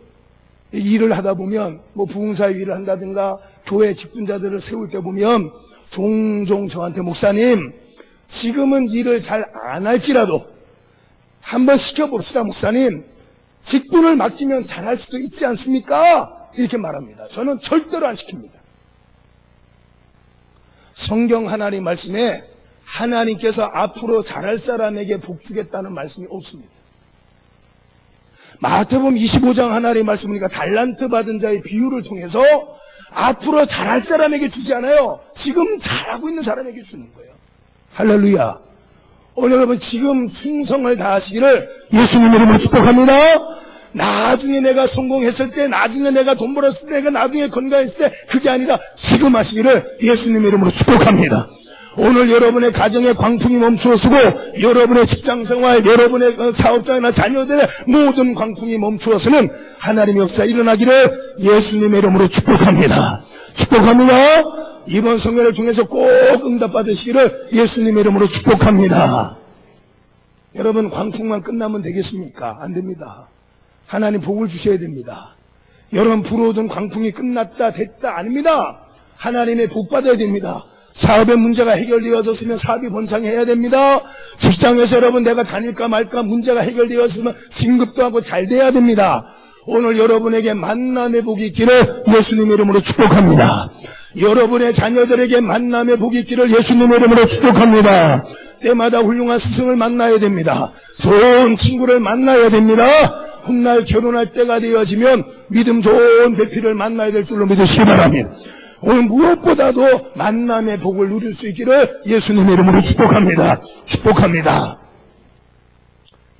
S1: 일을 하다 보면 부흥사의 일을 한다든가 교회 직분자들을 세울 때 보면 종종 저한테 목사님 지금은 일을 잘 안 할지라도 한번 시켜봅시다. 목사님 직분을 맡기면 잘할 수도 있지 않습니까? 이렇게 말합니다. 저는 절대로 안 시킵니다. 성경 하나님 말씀에 하나님께서 앞으로 잘할 사람에게 복 주겠다는 말씀이 없습니다. 마태복음 25장 하나님 말씀이니까 달란트 받은 자의 비유를 통해서 앞으로 잘할 사람에게 주지 않아요. 지금 잘하고 있는 사람에게 주는 거예요. 할렐루야. 오늘 여러분 지금 충성을 다하시기를 예수님 이름으로 축복합니다. 나중에 내가 성공했을 때, 나중에 내가 돈 벌었을 때, 내가 나중에 건강했을 때 그게 아니라 지금 하시기를 예수님 이름으로 축복합니다. 오늘 여러분의 가정의 광풍이 멈추어서고 여러분의 직장생활, 여러분의 사업장이나 자녀들의 모든 광풍이 멈추어서는 하나님의 역사 일어나기를 예수님의 이름으로 축복합니다. 축복합니다. 이번 성회를 통해서 꼭 응답받으시기를 예수님의 이름으로 축복합니다. 여러분 광풍만 끝나면 되겠습니까? 안 됩니다. 하나님 복을 주셔야 됩니다. 여러분 불어오던 광풍이 끝났다 됐다 아닙니다. 하나님의 복 받아야 됩니다. 사업의 문제가 해결되어졌으면 사업이 번창해야 됩니다. 직장에서 여러분 내가 다닐까 말까 문제가 해결되었으면 진급도 하고 잘 돼야 됩니다. 오늘 여러분에게 만남의 복이 있기를 예수님의 이름으로 축복합니다. 여러분의 자녀들에게 만남의 복이 있기를 예수님의 이름으로 축복합니다. 때마다 훌륭한 스승을 만나야 됩니다. 좋은 친구를 만나야 됩니다. 훗날 결혼할 때가 되어지면 믿음 좋은 배필을 만나야 될 줄로 믿으시기 바랍니다. 오늘 무엇보다도 만남의 복을 누릴 수 있기를 예수님의 이름으로 축복합니다. 축복합니다.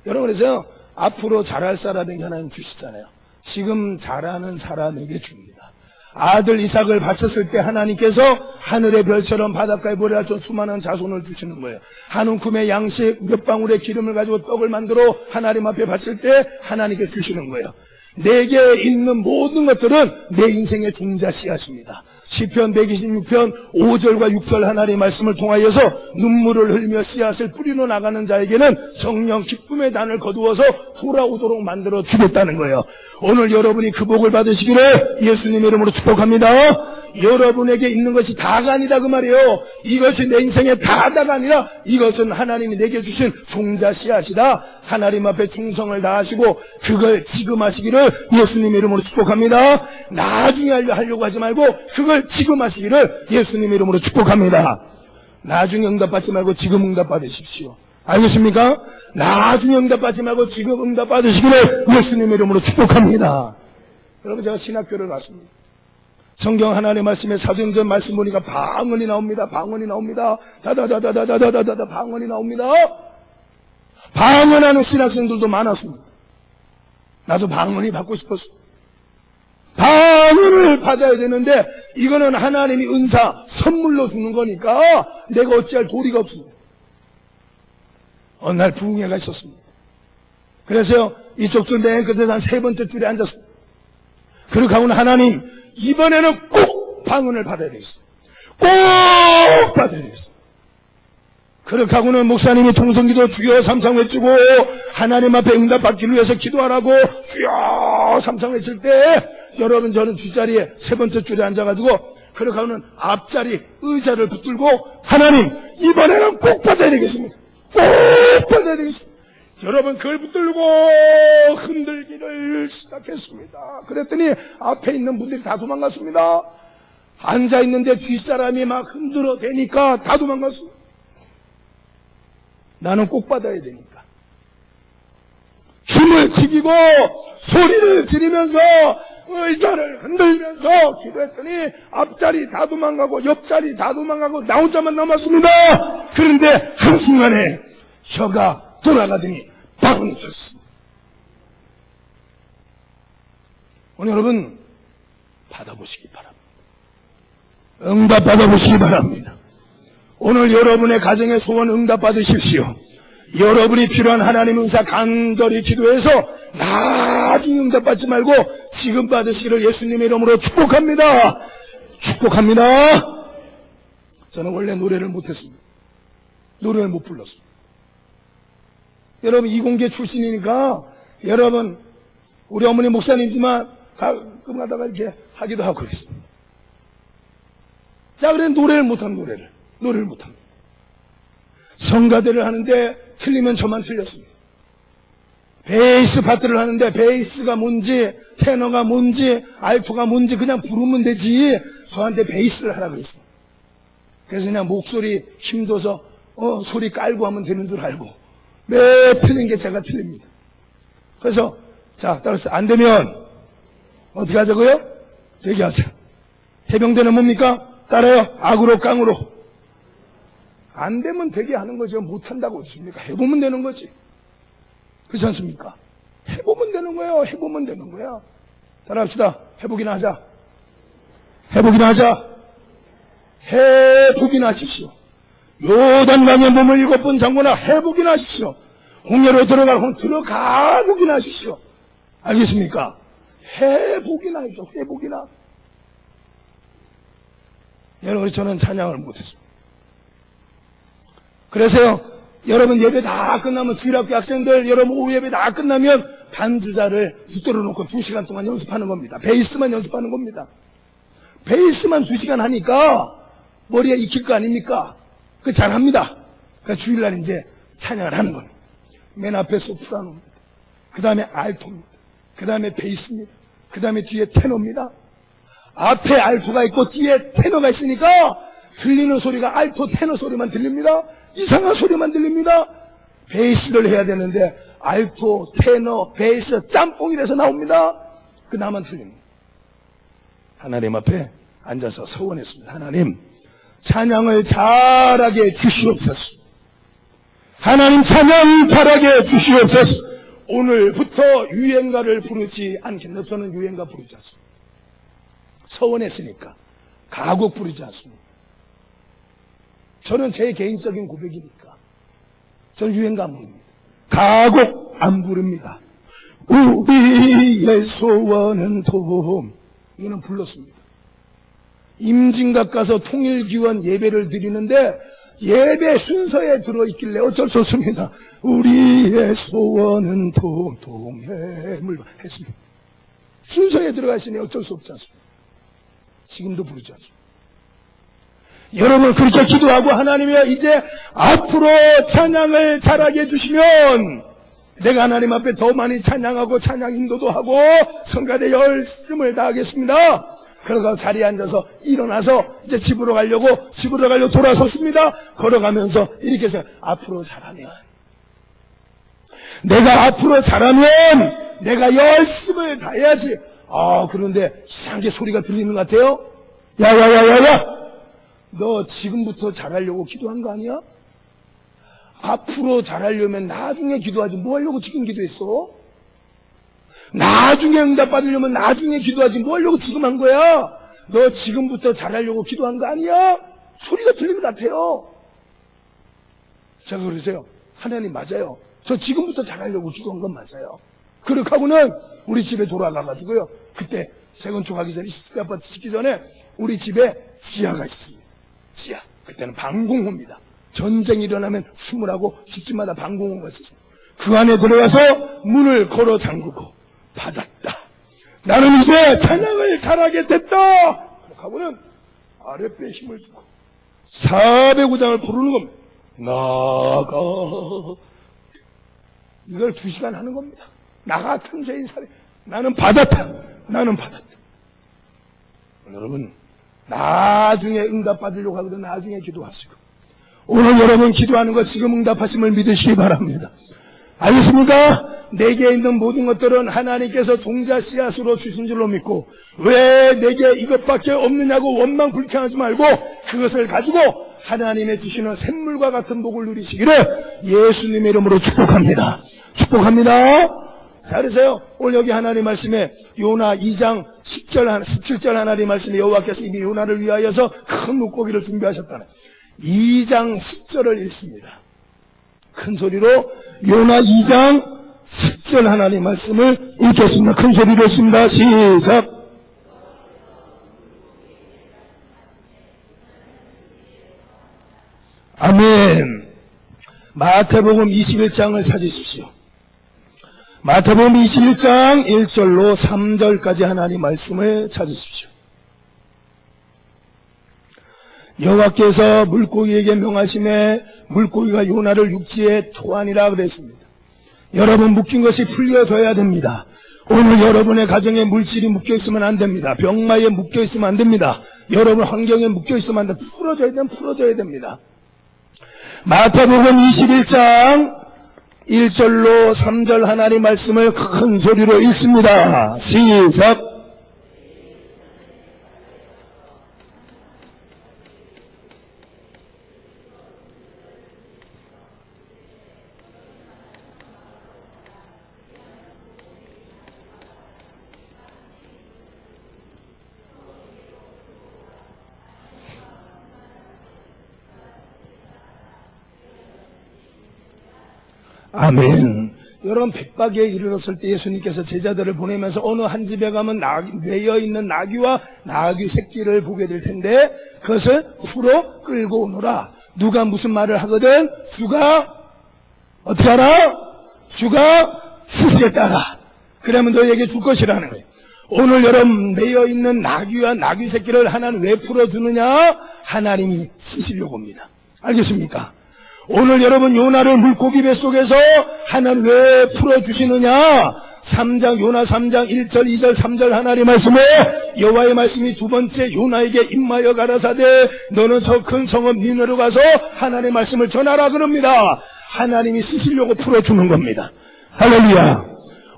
S1: 여러분 그래서 앞으로 잘할 사람에게 하나님 주시잖아요. 지금 잘하는 사람에게 줍니다. 아들 이삭을 바쳤을 때 하나님께서 하늘의 별처럼 바닷가의 모래알처럼 수많은 자손을 주시는 거예요. 한 움큼의 양식 몇 방울의 기름을 가지고 떡을 만들어 하나님 앞에 바칠 때 하나님께 주시는 거예요. 내게 있는 모든 것들은 내 인생의 종자 씨앗입니다. 시편 126편 5절과 6절 하나님의 말씀을 통하여서 눈물을 흘리며 씨앗을 뿌리러 나가는 자에게는 정령 기쁨의 단을 거두어서 돌아오도록 만들어 주겠다는 거예요. 오늘 여러분이 그 복을 받으시기를 예수님의 이름으로 축복합니다. 여러분에게 있는 것이 다가 아니다 그 말이에요. 이것이 내 인생의 다가 아니라 이것은 하나님이 내게 주신 종자 씨앗이다. 하나님 앞에 충성을 다하시고 그걸 지금 하시기를 예수님의 이름으로 축복합니다. 나중에 하려고 하지 말고 그걸 지금 하시기를 예수님의 이름으로 축복합니다. 나중에 응답받지 말고 지금 응답받으십시오. 알겠습니까? 나중에 응답받지 말고 지금 응답받으시기를 예수님의 이름으로 축복합니다. 여러분, 제가 신학교를 갔습니다. 성경 하나님의 말씀에 사도행전 말씀 보니까 방언이 나옵니다. 방언이 나옵니다. 다다다다다다다다다 방언이 나옵니다. 방언하는 신학생들도 많았습니다. 나도 방언이 받고 싶었어. 방언을 받아야 되는데 이거는 하나님이 은사 선물로 주는 거니까 내가 어찌할 도리가 없습니다. 어느 날 부흥회가 있었습니다. 그래서 이쪽 줄 맨 끝에서 한 세 번째 줄에 앉았습니다. 그렇게 하고는 하나님 이번에는 꼭 방언을 받아야 되겠어요. 꼭 받아야 되겠어요. 그렇게 하고는 목사님이 통성기도 주여 삼창 외치고 하나님 앞에 응답받기를 위해서 기도하라고 주여 삼창 외칠 때 여러분 저는 뒷자리에 세 번째 줄에 앉아가지고 그렇게 하고는 앞자리 의자를 붙들고 하나님 이번에는 꼭 받아야 되겠습니다. 꼭 받아야 되겠습니다. 여러분 그걸 붙들고 흔들기를 시작했습니다. 그랬더니 앞에 있는 분들이 다 도망갔습니다. 앉아있는데 뒷사람이 막 흔들어 대니까 다 도망갔습니다. 나는 꼭 받아야 되니까 춤을 튀기고 소리를 지르면서 의자를 흔들면서 기도했더니 앞자리 다 도망가고 옆자리 다 도망가고 나 혼자만 남았습니다. 그런데 한순간에 혀가 돌아가더니 방언이 터졌습니다. 오늘 여러분 받아보시기 바랍니다. 응답 받아보시기 바랍니다. 오늘 여러분의 가정의 소원 응답 받으십시오. 여러분이 필요한 하나님 은사 간절히 기도해서 나중에 응답 받지 말고 지금 받으시기를 예수님의 이름으로 축복합니다. 축복합니다. 저는 원래 노래를 못했습니다. 노래를 못 불렀습니다. 여러분 이공계 출신이니까 여러분 우리 어머니 목사님이지만 가끔 가다가 이렇게 하기도 하고 그랬습니다. 자, 그래 노래를 못합니다. 노래를 못합니다. 성가대를 하는데 틀리면 저만 틀렸습니다. 베이스 파트를 하는데 베이스가 뭔지 테너가 뭔지 알토가 뭔지 그냥 부르면 되지 저한테 베이스를 하라 그랬어요. 그래서 그냥 목소리 힘줘서 소리 깔고 하면 되는 줄 알고 매 틀린 게 제가 틀립니다. 그래서 자 따라서 안 되면 어떻게 하자고요? 되게 하자. 해병대는 뭡니까? 따라요. 악으로 깡으로. 안 되면 되게 하는 거죠. 못한다고 어떻습니까? 해보면 되는 거지. 그렇지 않습니까? 해보면 되는 거예요. 해보면 되는 거야. 따라합시다. 해보기나 하자. 해보기나 하자. 해보기나 하십시오. 요단강에 몸을 7번 잠그나 해보기나 하십시오. 홍해로 들어가 보기나 하십시오. 알겠습니까? 해보기나 하십시오. 해보기나. 여러분 저는 찬양을 못했습니다. 그래서요, 여러분 예배 다 끝나면 주일학교 학생들 여러분 오후 예배 다 끝나면 반주자를 붙들어 놓고 2시간 동안 연습하는 겁니다. 베이스만 연습하는 겁니다. 베이스만 2시간 하니까 머리에 익힐 거 아닙니까? 그 잘합니다. 그러니까 주일날 이제 찬양을 하는 겁니다. 맨 앞에 소프라노입니다. 그 다음에 알토입니다. 그 다음에 베이스입니다. 그 다음에 뒤에 테너입니다. 앞에 알토가 있고 뒤에 테너가 있으니까 들리는 소리가 알토 테너 소리만 들립니다. 이상한 소리만 들립니다. 베이스를 해야 되는데 알토 테너 베이스 짬뽕이라서 나옵니다. 그 나만 틀립니다. 하나님 앞에 앉아서 서원했습니다. 하나님 찬양을 잘하게 주시옵소서. 하나님 찬양 잘하게 주시옵소서. 오늘부터 유행가를 부르지 않겠나. 저는 유행가 부르지 않습니다. 서원했으니까 가곡 부르지 않습니다. 저는 제 개인적인 고백이니까 저는 유행가 안 부릅니다. 가곡 안 부릅니다. 우리의 소원은 도움. 이거는 불렀습니다. 임진각 가서 통일기원 예배를 드리는데 예배 순서에 들어있길래 어쩔 수 없습니다. 우리의 소원은 도움, 동해물 했습니다. 순서에 들어가 있으니 어쩔 수 없지 않습니까? 지금도 부르지 않습니다. 여러분 그렇게 기도하고 하나님이여 이제 앞으로 찬양을 잘하게 해주시면 내가 하나님 앞에 더 많이 찬양하고 찬양 인도도 하고 성가대 열심을 다하겠습니다. 그러다 자리에 앉아서 일어나서 이제 집으로 가려고 돌아섰습니다. 걸어가면서 이렇게 해서 앞으로 잘하면 내가 열심을 다해야지. 그런데 이상하게 소리가 들리는 것 같아요. 야야야야야, 너 지금부터 잘하려고 기도한 거 아니야? 앞으로 잘하려면 나중에 기도하지 뭐 하려고 지금 기도했어? 나중에 응답 받으려면 나중에 기도하지 뭐 하려고 지금 한 거야? 너 지금부터 잘하려고 기도한 거 아니야? 소리가 들리는 것 같아요. 제가 그러세요. 하나님 맞아요. 저 지금부터 잘하려고 기도한 건 맞아요. 그렇게 하고는 우리 집에 돌아가가지고요. 그때 재건축하기 전에 시아파트 짓기 전에 우리 집에 지하가 있었습니다. 지하. 그때는 방공호입니다. 전쟁이 일어나면 수물하고 집집마다 방공호가 있었습니다. 그 안에 들어가서 문을 걸어 잠그고 받았다. 나는 이제 찬양을 잘하게 됐다. 그렇게 하고는 아랫배에 힘을 주고 405장을 부르는 겁니다. 나가. 이걸 2시간 하는 겁니다. 나 같은 죄인 살에 나는 받았다. 여러분 나중에 응답 받으려고 하거든 나중에 기도하시고 오늘 여러분 기도하는 거 지금 응답하심을 믿으시기 바랍니다. 알겠습니까? 내게 있는 모든 것들은 하나님께서 종자 씨앗으로 주신 줄로 믿고 왜 내게 이것밖에 없느냐고 원망 불평하지 말고 그것을 가지고 하나님의 주시는 샘물과 같은 복을 누리시기를 예수님의 이름으로 축복합니다. 잘하세요. 오늘 여기 하나님 말씀에 요나 2장 10절 17절 하나님 말씀에 여호와께서 이미 요나를 위하여서 큰 물고기를 준비하셨다는 2장 10절을 읽습니다. 큰 소리로 요나 2장 10절 하나님 말씀을 읽겠습니다. 큰 소리로 읽습니다. 시작. 아멘. 마태복음 21장을 찾으십시오. 마태복음 21장 1절로 3절까지 하나님 말씀을 찾으십시오. 여호와께서 물고기에게 명하심에 물고기가 요나를 육지에 토하니라 그랬습니다. 여러분 묶인 것이 풀려져야 됩니다. 오늘 여러분의 가정에 물질이 묶여있으면 안 됩니다. 병마에 묶여있으면 안 됩니다. 여러분 환경에 묶여있으면 안 됩니다. 풀어져야 됩니다. 마태복음 21장 1절로 3절 하나님 말씀을 큰 소리로 읽습니다. 시작. 아멘. 여러분 백박에 이르렀을 때 예수님께서 제자들을 보내면서 어느 한 집에 가면 매여있는 나귀와 나귀 새끼를 보게 될 텐데 그것을 풀어 끌고 오너라. 누가 무슨 말을 하거든 주가 어떻게 하라? 주가 쓰시겠다 하라. 그러면 너에게 줄 것이라는 거예요. 오늘 여러분 매여있는 나귀와 나귀 새끼를 하나님 왜 풀어주느냐? 하나님이 쓰시려고 합니다. 알겠습니까? 오늘 여러분 요나를 물고기 뱃속에서 하나님 왜 풀어주시느냐? 3장 요나 3장 1절 2절 3절 하나님 말씀에 여호와의 말씀이 두 번째 요나에게 임하여 가라사대 너는 저 큰 성읍 니느로 가서 하나님의 말씀을 전하라 그럽니다. 하나님이 쓰시려고 풀어주는 겁니다. 할렐루야.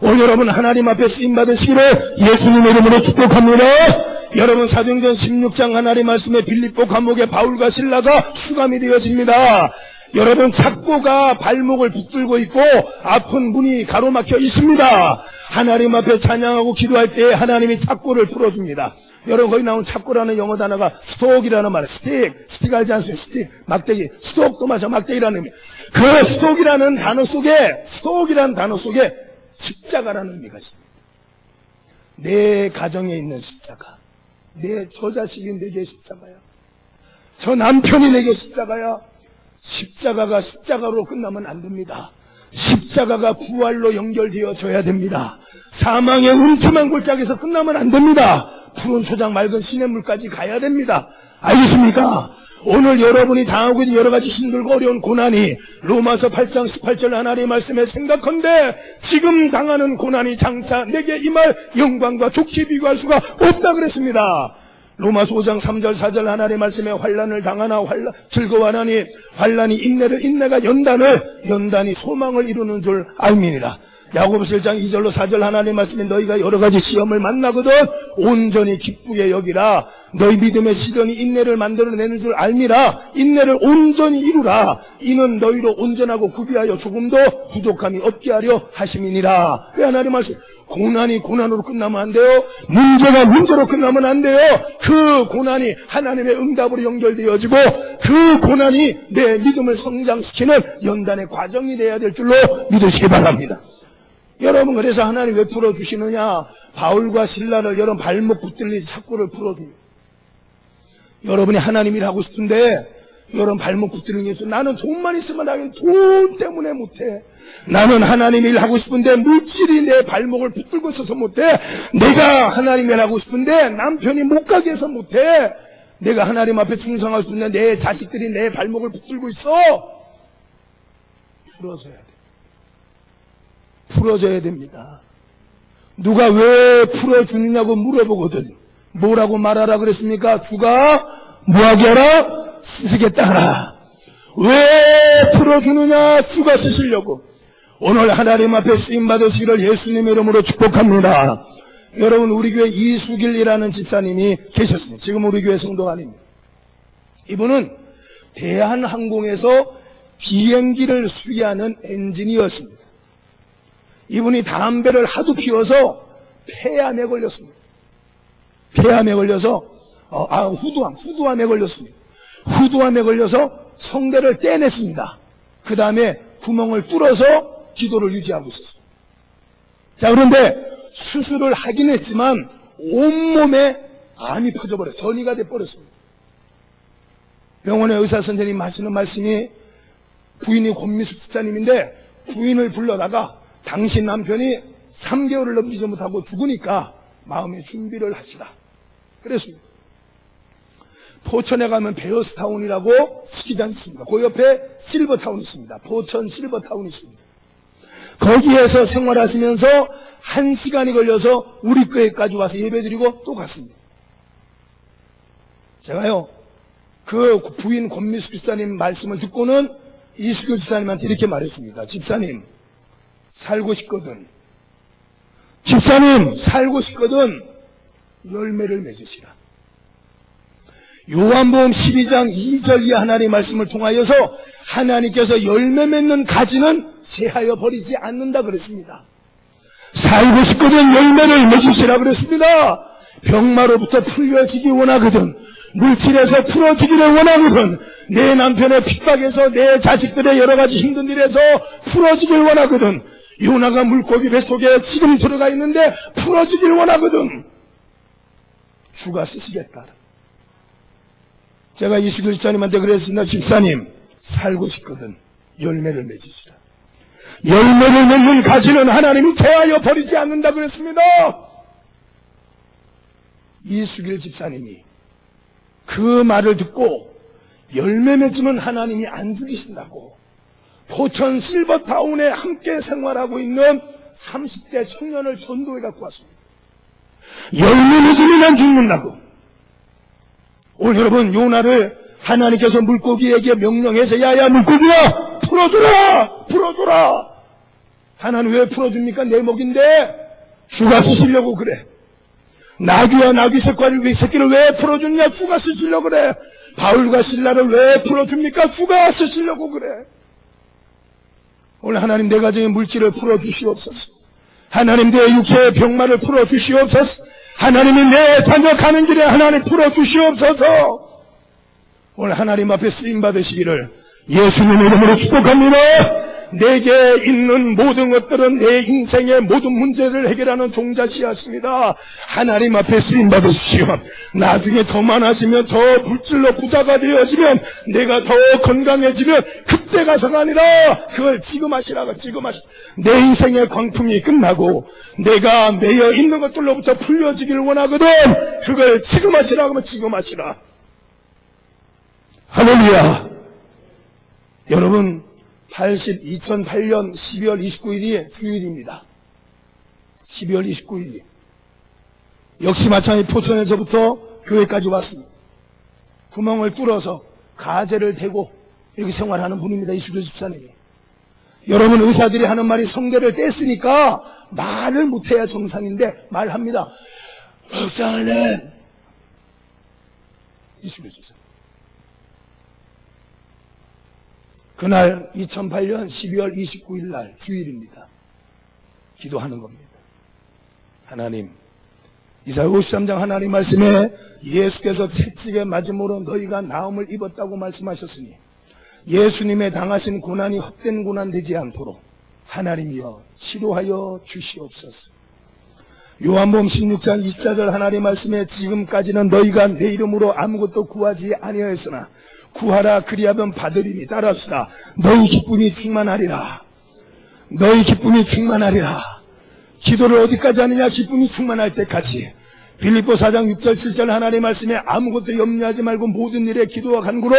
S1: 오늘 여러분 하나님 앞에 쓰임받으시기를 예수님의 이름으로 축복합니다. 여러분 사도행전 16장 하나님 말씀에 빌립보 감옥에 바울과 실라가 수감이 되어집니다. 여러분 착고가 발목을 붙들고 있고 아픈 문이 가로막혀 있습니다. 하나님 앞에 찬양하고 기도할 때 하나님이 착고를 풀어줍니다. 여러분 거기 나온 착고라는 영어 단어가 스톡이라는 말이에요. 스틱 알지 않습니까? 스틱 막대기 스톡도 맞아 막대기라는 의미. 그 스톡이라는 단어 속에 십자가라는 의미가 있습니다. 내 가정에 있는 십자가, 저 자식이 내게 십자가야, 저 남편이 내게 십자가야. 십자가가 십자가로 끝나면 안 됩니다. 십자가가 부활로 연결되어져야 됩니다. 사망의 음침한 골짜기에서 끝나면 안 됩니다. 푸른 초장 맑은 시냇물까지 가야 됩니다. 알겠습니까? 오늘 여러분이 당하고 있는 여러 가지 힘들고 어려운 고난이 로마서 8장 18절 하나님의 말씀에 생각한데 지금 당하는 고난이 장차 내게 임할 영광과 좋게 비교할 수가 없다 그랬습니다. 로마서 5장 3절 4절 하나님의 말씀에 환난을 당하나 즐거워하나니 환난이 인내를, 인내가 연단이 소망을 이루는 줄 알미니라. 야고보서 1장 2절로 4절 하나님의 말씀에 너희가 여러 가지 시험을 만나거든 온전히 기쁘게 여기라. 너희 믿음의 시련이 인내를 만들어내는 줄 알미라. 인내를 온전히 이루라. 이는 너희로 온전하고 구비하여 조금도 부족함이 없게 하려 하심이니라. 왜 하나님의 말씀? 고난이 고난으로 끝나면 안 돼요. 문제가 문제로 끝나면 안 돼요. 그 고난이 하나님의 응답으로 연결되어지고 그 고난이 내 믿음을 성장시키는 연단의 과정이 되어야 될 줄로 믿으시기 바랍니다. 여러분, 그래서 하나님 왜 풀어주시느냐? 바울과 신라를 여러분 발목 붙들린 착고를 풀어줍니다. 여러분이 하나님 일 하고 싶은데 여러분 발목 붙들린 게 있어. 나는 돈만 있으면 나는 돈 때문에 못해. 나는 하나님 일 하고 싶은데 물질이 내 발목을 붙들고 있어서 못해. 내가 하나님 일 하고 싶은데 남편이 못 가게 해서 못해. 내가 하나님 앞에 충성하고 싶은데 내 자식들이 내 발목을 붙들고 있어. 풀어줘야 돼. 풀어줘야 됩니다. 누가 왜 풀어주느냐고 물어보거든. 뭐라고 말하라 그랬습니까? 주가 뭐하게 하라? 쓰시겠다 하라. 왜 풀어주느냐? 주가 쓰시려고. 오늘 하나님 앞에 쓰임받으시기를 예수님의 이름으로 축복합니다. 여러분, 우리 교회 이수길이라는 집사님이 계셨습니다. 지금 우리 교회 성도가 아닙니다. 이분은 대한항공에서 비행기를 수리하는 엔지니어였습니다. 이분이 담배를 하도 피워서 폐암에 걸렸습니다. 폐암에 걸려서 후두암에 걸렸습니다. 후두암에 걸려서 성대를 떼냈습니다. 그 다음에 구멍을 뚫어서 기도를 유지하고 있었어요. 자, 그런데 수술을 하긴 했지만 온몸에 암이 퍼져버려요. 전이가 돼버렸습니다. 병원의 의사 선생님 하시는 말씀이, 부인이 권미숙 집사님인데 부인을 불러다가 당신 남편이 3개월을 넘기지 못하고 죽으니까 마음의 준비를 하시라 그랬습니다. 포천에 가면 베어스타운이라고 스키장 있습니다. 그 옆에 실버타운 있습니다. 포천 실버타운 있습니다. 거기에서 생활하시면서 1시간이 걸려서 우리 교회까지 와서 예배드리고 또 갔습니다. 제가요, 그 부인 권미숙 집사님 말씀을 듣고는 이수교 집사님한테 이렇게 말했습니다. 집사님, 살고 싶거든. 집사님, 살고 싶거든. 열매를 맺으시라. 요한복음 12장 2절 이하 하나님의 말씀을 통하여서 하나님께서 열매 맺는 가지는 제하여 버리지 않는다 그랬습니다. 살고 싶거든 열매를 맺으시라 그랬습니다. 병마로부터 풀려지기 원하거든, 물질에서 풀어지기를 원하거든, 내 남편의 핍박에서 내 자식들의 여러 가지 힘든 일에서 풀어지길 원하거든, 요나가 물고기 뱃속에 지금 들어가 있는데 풀어지길 원하거든, 주가 쓰시겠다. 제가 이수길 집사님한테 그랬습니다. 집사님, 살고 싶거든 열매를 맺으시라. 열매를 맺는 가지는 하나님이 제하여 버리지 않는다 그랬습니다. 이수길 집사님이 그 말을 듣고 열매 맺으면 하나님이 안 죽이신다고 포천 실버타운에 함께 생활하고 있는 30대 청년을 전도해 갖고 왔습니다. 열매 맺으면 안 죽는다고. 오늘 여러분, 요나를 하나님께서 물고기에게 명령해서 야야 물고기야 풀어줘라, 풀어줘라. 하나님 왜 풀어줍니까? 내 먹인데. 주가 쓰시려고 그래. 나귀와 나귀 새끼를 왜 풀어주냐? 주가 쓰시려고 그래. 바울과 신라를 왜 풀어줍니까? 주가 쓰시려고 그래. 오늘 하나님 내 가정의 물질을 풀어주시옵소서. 하나님 내 육체의 병마를 풀어주시옵소서. 하나님이 내 자녀 가는 길에 하나님 풀어주시옵소서. 오늘 하나님 앞에 쓰임받으시기를 예수님의 이름으로 축복합니다. 내게 있는 모든 것들은 내 인생의 모든 문제를 해결하는 종자씨앗입니다. 하나님 앞에 쓰임받으십시오. 나중에 더 많아지면, 더 물질로 부자가 되어지면, 내가 더 건강해지면 그때 가서가 아니라 그걸 지금 하시라고. 지금 하시라. 내 인생의 광풍이 끝나고 내가 매여 있는 것들로부터 풀려지기를 원하거든. 그걸 지금 하시라고 하면 지금 하시라. 할렐루야. 여러분, 2008년 12월 29일이 주일입니다. 12월 29일이. 역시 마찬가지 포천에서부터 교회까지 왔습니다. 구멍을 뚫어서 가재를 대고 이렇게 생활하는 분입니다. 이수길 집사님이. 여러분, 의사들이 하는 말이 성대를 뗐으니까 말을 못해야 정상인데 말합니다. 목사님. 이수길 집사님. 그날 2008년 12월 29일 날 주일입니다. 기도하는 겁니다. 하나님, 이사야 53장 하나님 말씀에 예수께서 채찍에 맞음으로 너희가 나음을 입었다고 말씀하셨으니 예수님의 당하신 고난이 헛된 고난 되지 않도록 하나님이여 치료하여 주시옵소서. 요한복음 16장 24절 하나님 말씀에 지금까지는 너희가 내 이름으로 아무것도 구하지 아니하였으나 구하라 그리하면 받으리니. 따라합시다. 너희 기쁨이 충만하리라. 너희 기쁨이 충만하리라. 기도를 어디까지 하느냐? 기쁨이 충만할 때까지. 빌립보 4장 6절 7절 하나님 말씀에 아무것도 염려하지 말고 모든 일에 기도와 간구로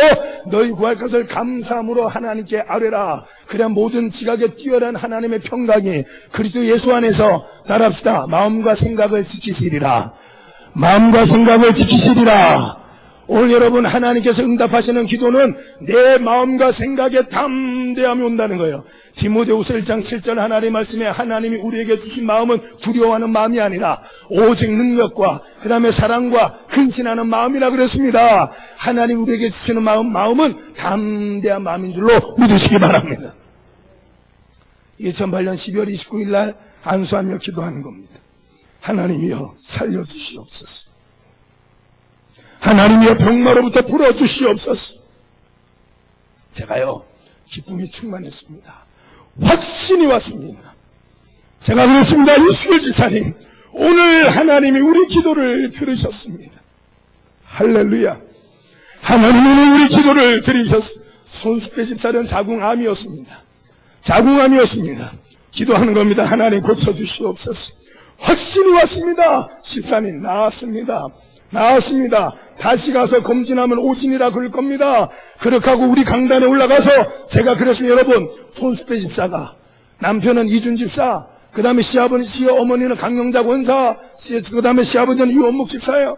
S1: 너희 구할 것을 감사함으로 하나님께 아뢰라. 그래야 모든 지각에 뛰어난 하나님의 평강이 그리스도 예수 안에서, 따라합시다, 마음과 생각을 지키시리라. 마음과 생각을 지키시리라. 오늘 여러분, 하나님께서 응답하시는 기도는 내 마음과 생각에 담대함이 온다는 거예요. 디모데후서 1장 7절 하나님 말씀에 하나님이 우리에게 주신 마음은 두려워하는 마음이 아니라 오직 능력과 그 다음에 사랑과 근신하는 마음이라 그랬습니다. 하나님 우리에게 주시는 마음은 담대한 마음인 줄로 믿으시기 바랍니다. 2008년 12월 29일 날 안수하며 기도하는 겁니다. 하나님이여 살려주시옵소서. 하나님이여 병마로부터 풀어주시옵소서. 제가요 기쁨이 충만했습니다. 확신이 왔습니다. 제가 그랬습니다. 이수길 집사님, 오늘 하나님이 우리 기도를 들으셨습니다. 할렐루야. 하나님이 오늘 우리 기도를 들으셨습니다. 손수배 집사는 자궁암이었습니다. 자궁암이었습니다. 기도하는 겁니다. 하나님 고쳐주시옵소서. 확신이 왔습니다. 집사님 나았습니다. 나왔습니다. 다시 가서 검진하면 오진이라 그럴 겁니다. 그렇게 하고 우리 강단에 올라가서 제가 그랬습니다. 여러분, 손수배 집사가, 남편은 이준 집사, 그 다음에 시어머니는 강영자 권사, 그 다음에 시아버지는 이원목 집사예요.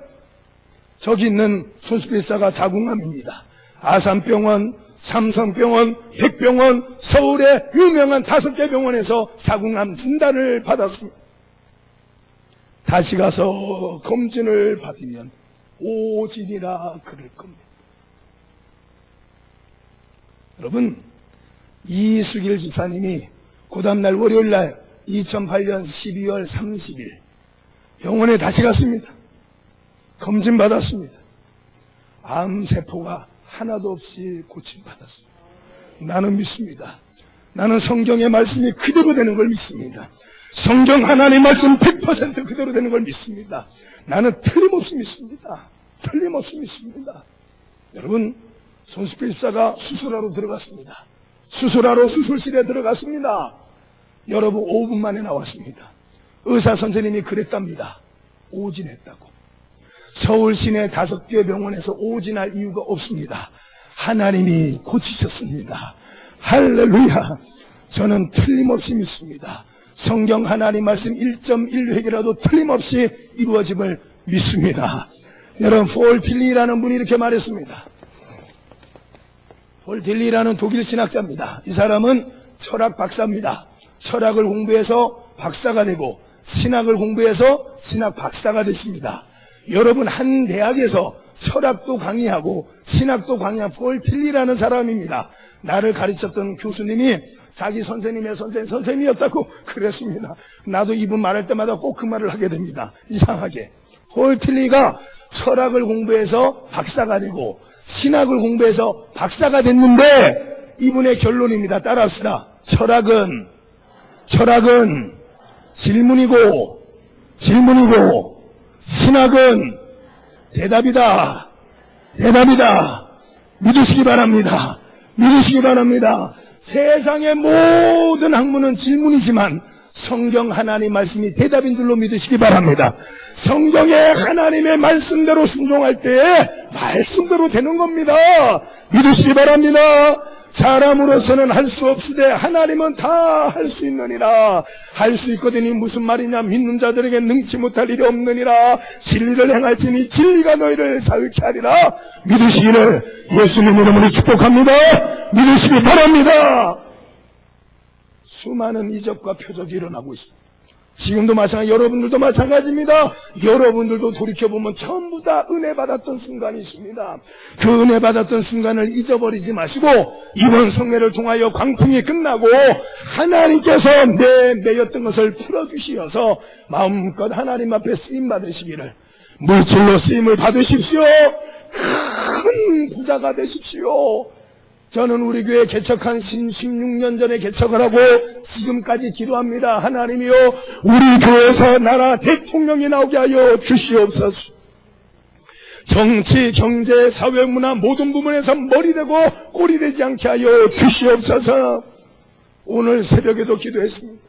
S1: 저기 있는 손수배 집사가 자궁암입니다. 아산병원, 삼성병원, 백병원, 서울의 유명한 5개 병원에서 자궁암 진단을 받았습니다. 다시 가서 검진을 받으면 오진이라 그럴 겁니다. 여러분, 이수길 집사님이 그 다음날 월요일날 2008년 12월 30일 병원에 다시 갔습니다. 검진 받았습니다. 암세포가 하나도 없이 고침받았습니다. 나는 믿습니다. 나는 성경의 말씀이 그대로 되는 걸 믿습니다. 성경 하나님 말씀 100% 그대로 되는 걸 믿습니다. 나는 틀림없이 믿습니다. 틀림없이 믿습니다. 여러분, 손수배 집사가 수술하러 들어갔습니다. 수술하러 수술실에 들어갔습니다. 여러분, 5분 만에 나왔습니다. 의사 선생님이 그랬답니다. 오진했다고. 서울 시내 5개 병원에서 오진할 이유가 없습니다. 하나님이 고치셨습니다. 할렐루야. 저는 틀림없이 믿습니다. 성경 하나님 말씀 1.1획이라도 틀림없이 이루어짐을 믿습니다. 여러분, 폴 필리라는 분이 이렇게 말했습니다. 폴 필리라는 독일 신학자입니다. 이 사람은 철학 박사입니다. 철학을 공부해서 박사가 되고 신학을 공부해서 신학 박사가 됐습니다. 여러분, 한 대학에서 철학도 강의하고 신학도 강의한 폴 필리라는 사람입니다. 나를 가르쳤던 교수님이 자기 선생님의 선생님이었다고 그랬습니다. 나도 이분 말할 때마다 꼭 그 말을 하게 됩니다. 이상하게. 폴 필리가 철학을 공부해서 박사가 되고 신학을 공부해서 박사가 됐는데 이분의 결론입니다. 따라합시다. 철학은 질문이고 신학은 대답이다. 믿으시기 바랍니다. 세상의 모든 학문은 질문이지만 성경 하나님 말씀이 대답인 줄로 믿으시기 바랍니다. 성경의 하나님의 말씀대로 순종할 때에 말씀대로 되는 겁니다. 믿으시기 바랍니다. 사람으로서는 할 수 없으되 하나님은 다 할 수 있느니라. 할 수 있거든이 무슨 말이냐. 믿는 자들에게 능치 못할 일이 없느니라. 진리를 행할지니 진리가 너희를 자유케 하리라. 믿으시기를 예수님 이름으로 축복합니다. 믿으시기 바랍니다. 수많은 이적과 표적이 일어나고 있습니다. 지금도 마찬가지, 여러분들도 마찬가지입니다. 여러분들도 돌이켜보면 전부 다 은혜 받았던 순간이 있습니다. 그 은혜 받았던 순간을 잊어버리지 마시고 이번 성례를 통하여 광풍이 끝나고 하나님께서 매였던 것을 풀어주시어서 마음껏 하나님 앞에 쓰임받으시기를, 물질로 쓰임을 받으십시오. 큰 부자가 되십시오. 저는 우리 교회 개척한 16년 전에 개척을 하고 지금까지 기도합니다. 하나님이여, 우리 교회에서 나라 대통령이 나오게 하여 주시옵소서. 정치, 경제, 사회, 문화 모든 부분에서 머리 되고 꼬리 되지 않게 하여 주시옵소서. 오늘 새벽에도 기도했습니다.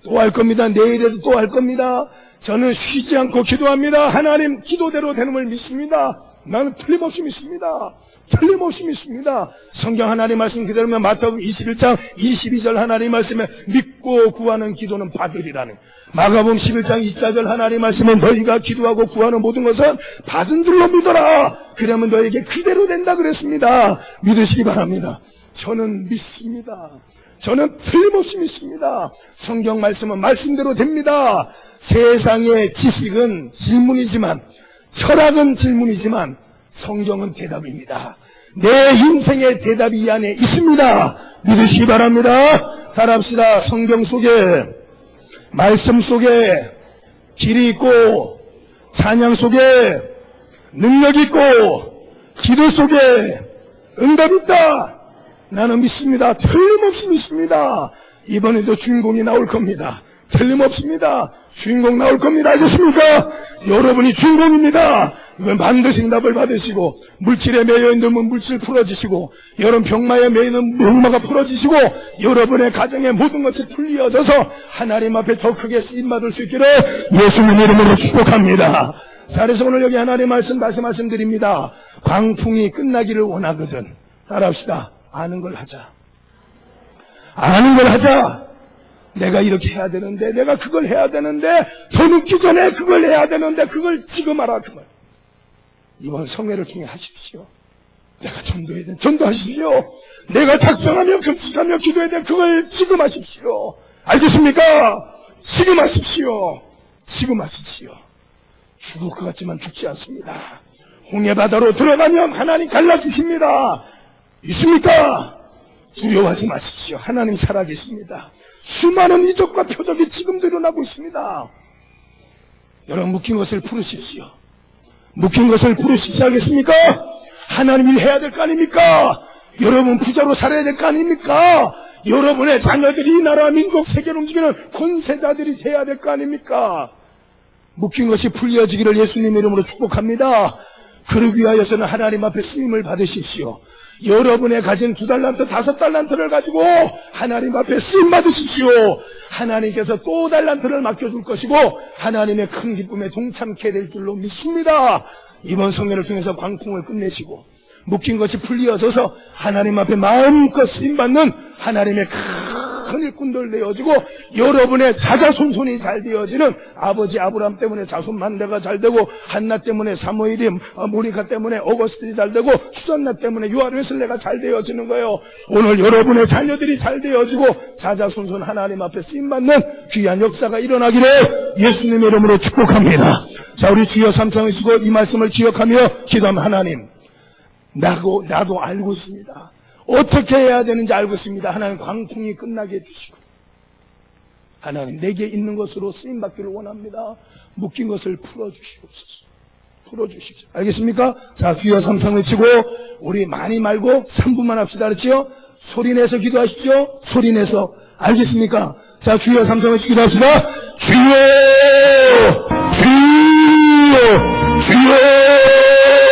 S1: 또 할 겁니다. 내일에도 또 할 겁니다. 저는 쉬지 않고 기도합니다. 하나님 기도대로 되는 걸 믿습니다. 나는 틀림없이 믿습니다. 성경 하나님 말씀 그대로면 마태복음 21장 22절 하나님 말씀에 믿고 구하는 기도는 받으리라는, 마가복음 11장 24절 하나님 말씀에 너희가 기도하고 구하는 모든 것은 받은 줄로 믿어라. 그러면 너에게 그대로 된다 그랬습니다. 믿으시기 바랍니다. 저는 믿습니다. 저는 틀림없이 믿습니다. 성경 말씀은 말씀대로 됩니다. 세상의 지식은 질문이지만, 철학은 질문이지만 성경은 대답입니다. 내 인생의 대답이 이 안에 있습니다. 믿으시기 바랍니다. 따라합시다. 성경 속에, 말씀 속에 길이 있고, 찬양 속에 능력이 있고, 기도 속에 응답이 있다. 나는 믿습니다. 틀림없이 믿습니다. 이번에도 주인공이 나올 겁니다. 틀림없습니다. 주인공 나올 겁니다. 알겠습니까? 여러분이 주인공입니다. 반드시 응답을 받으시고, 물질에 매여있는 물질 풀어지시고, 여러분 병마에 매이는 병마가 풀어지시고, 여러분의 가정의 모든 것이 풀리어져서 하나님 앞에 더 크게 쓰임받을 수 있기를 예수님 이름으로 축복합니다. 자, 그래서 오늘 여기 하나님 다시 말씀드립니다. 광풍이 끝나기를 원하거든, 따라합시다. 아는 걸 하자. 내가 이렇게 해야 되는데, 내가 그걸 해야 되는데, 더 늦기 전에 그걸 해야 되는데, 그걸 지금 하라, 그 말. 이번 성회를 통해 하십시오. 내가 전도해야 돼, 전도하십시오. 내가 작정하며 금식하며 기도해야 돼, 그걸 지금 하십시오. 알겠습니까? 지금 하십시오. 죽을 것 같지만 죽지 않습니다. 홍해바다로 들어가면 하나님 갈라주십니다. 있습니까? 두려워하지 마십시오. 하나님 살아계십니다. 수많은 이적과 표적이 지금도 일어나고 있습니다. 여러분, 묶인 것을 풀으십시오. 알겠습니까? 하나님 일 해야 될 거 아닙니까? 여러분 부자로 살아야 될 거 아닙니까? 여러분의 자녀들이 이 나라 민족 세계를 움직이는 권세자들이 돼야 될 거 아닙니까? 묶인 것이 풀려지기를 예수님 이름으로 축복합니다. 그러기 위하여서는 하나님 앞에 쓰임을 받으십시오. 여러분의 가진 2달란트, 5달란트를 가지고 하나님 앞에 쓰임 받으십시오. 하나님께서 또 달란트를 맡겨줄 것이고 하나님의 큰 기쁨에 동참케 될 줄로 믿습니다. 이번 성례를 통해서 광풍을 끝내시고 묶인 것이 풀리어져서 하나님 앞에 마음껏 쓰임받는 하나님의 큰 일꾼들 되어지고, 여러분의 자자손손이 잘 되어지는, 아버지 아브라함 때문에 자손 만대가 잘 되고, 한나 때문에 사무엘이, 모니카 때문에 어거스틴이 잘 되고, 수산나 때문에 요한 웨슬레가 잘 되어지는 거예요. 오늘 여러분의 자녀들이 잘 되어지고 자자손손 하나님 앞에 쓰임받는 귀한 역사가 일어나기를 예수님의 이름으로 축복합니다. 자, 우리 주여 삼상을 주고 이 말씀을 기억하며 기도하면, 하나님, 나도 알고 있습니다. 어떻게 해야 되는지 알고 있습니다. 하나님, 광풍이 끝나게 해주시고, 하나님, 내게 있는 것으로 쓰임받기를 원합니다. 묶인 것을 풀어주시옵소서. 풀어주십시오. 알겠습니까? 자, 주여 삼상 외치고 우리 많이 말고 3분만 합시다. 그렇지요? 소리내서 기도하십시오. 소리내서. 알겠습니까? 자, 주여 삼성을 기도합시다. 주여, 주여, 주여.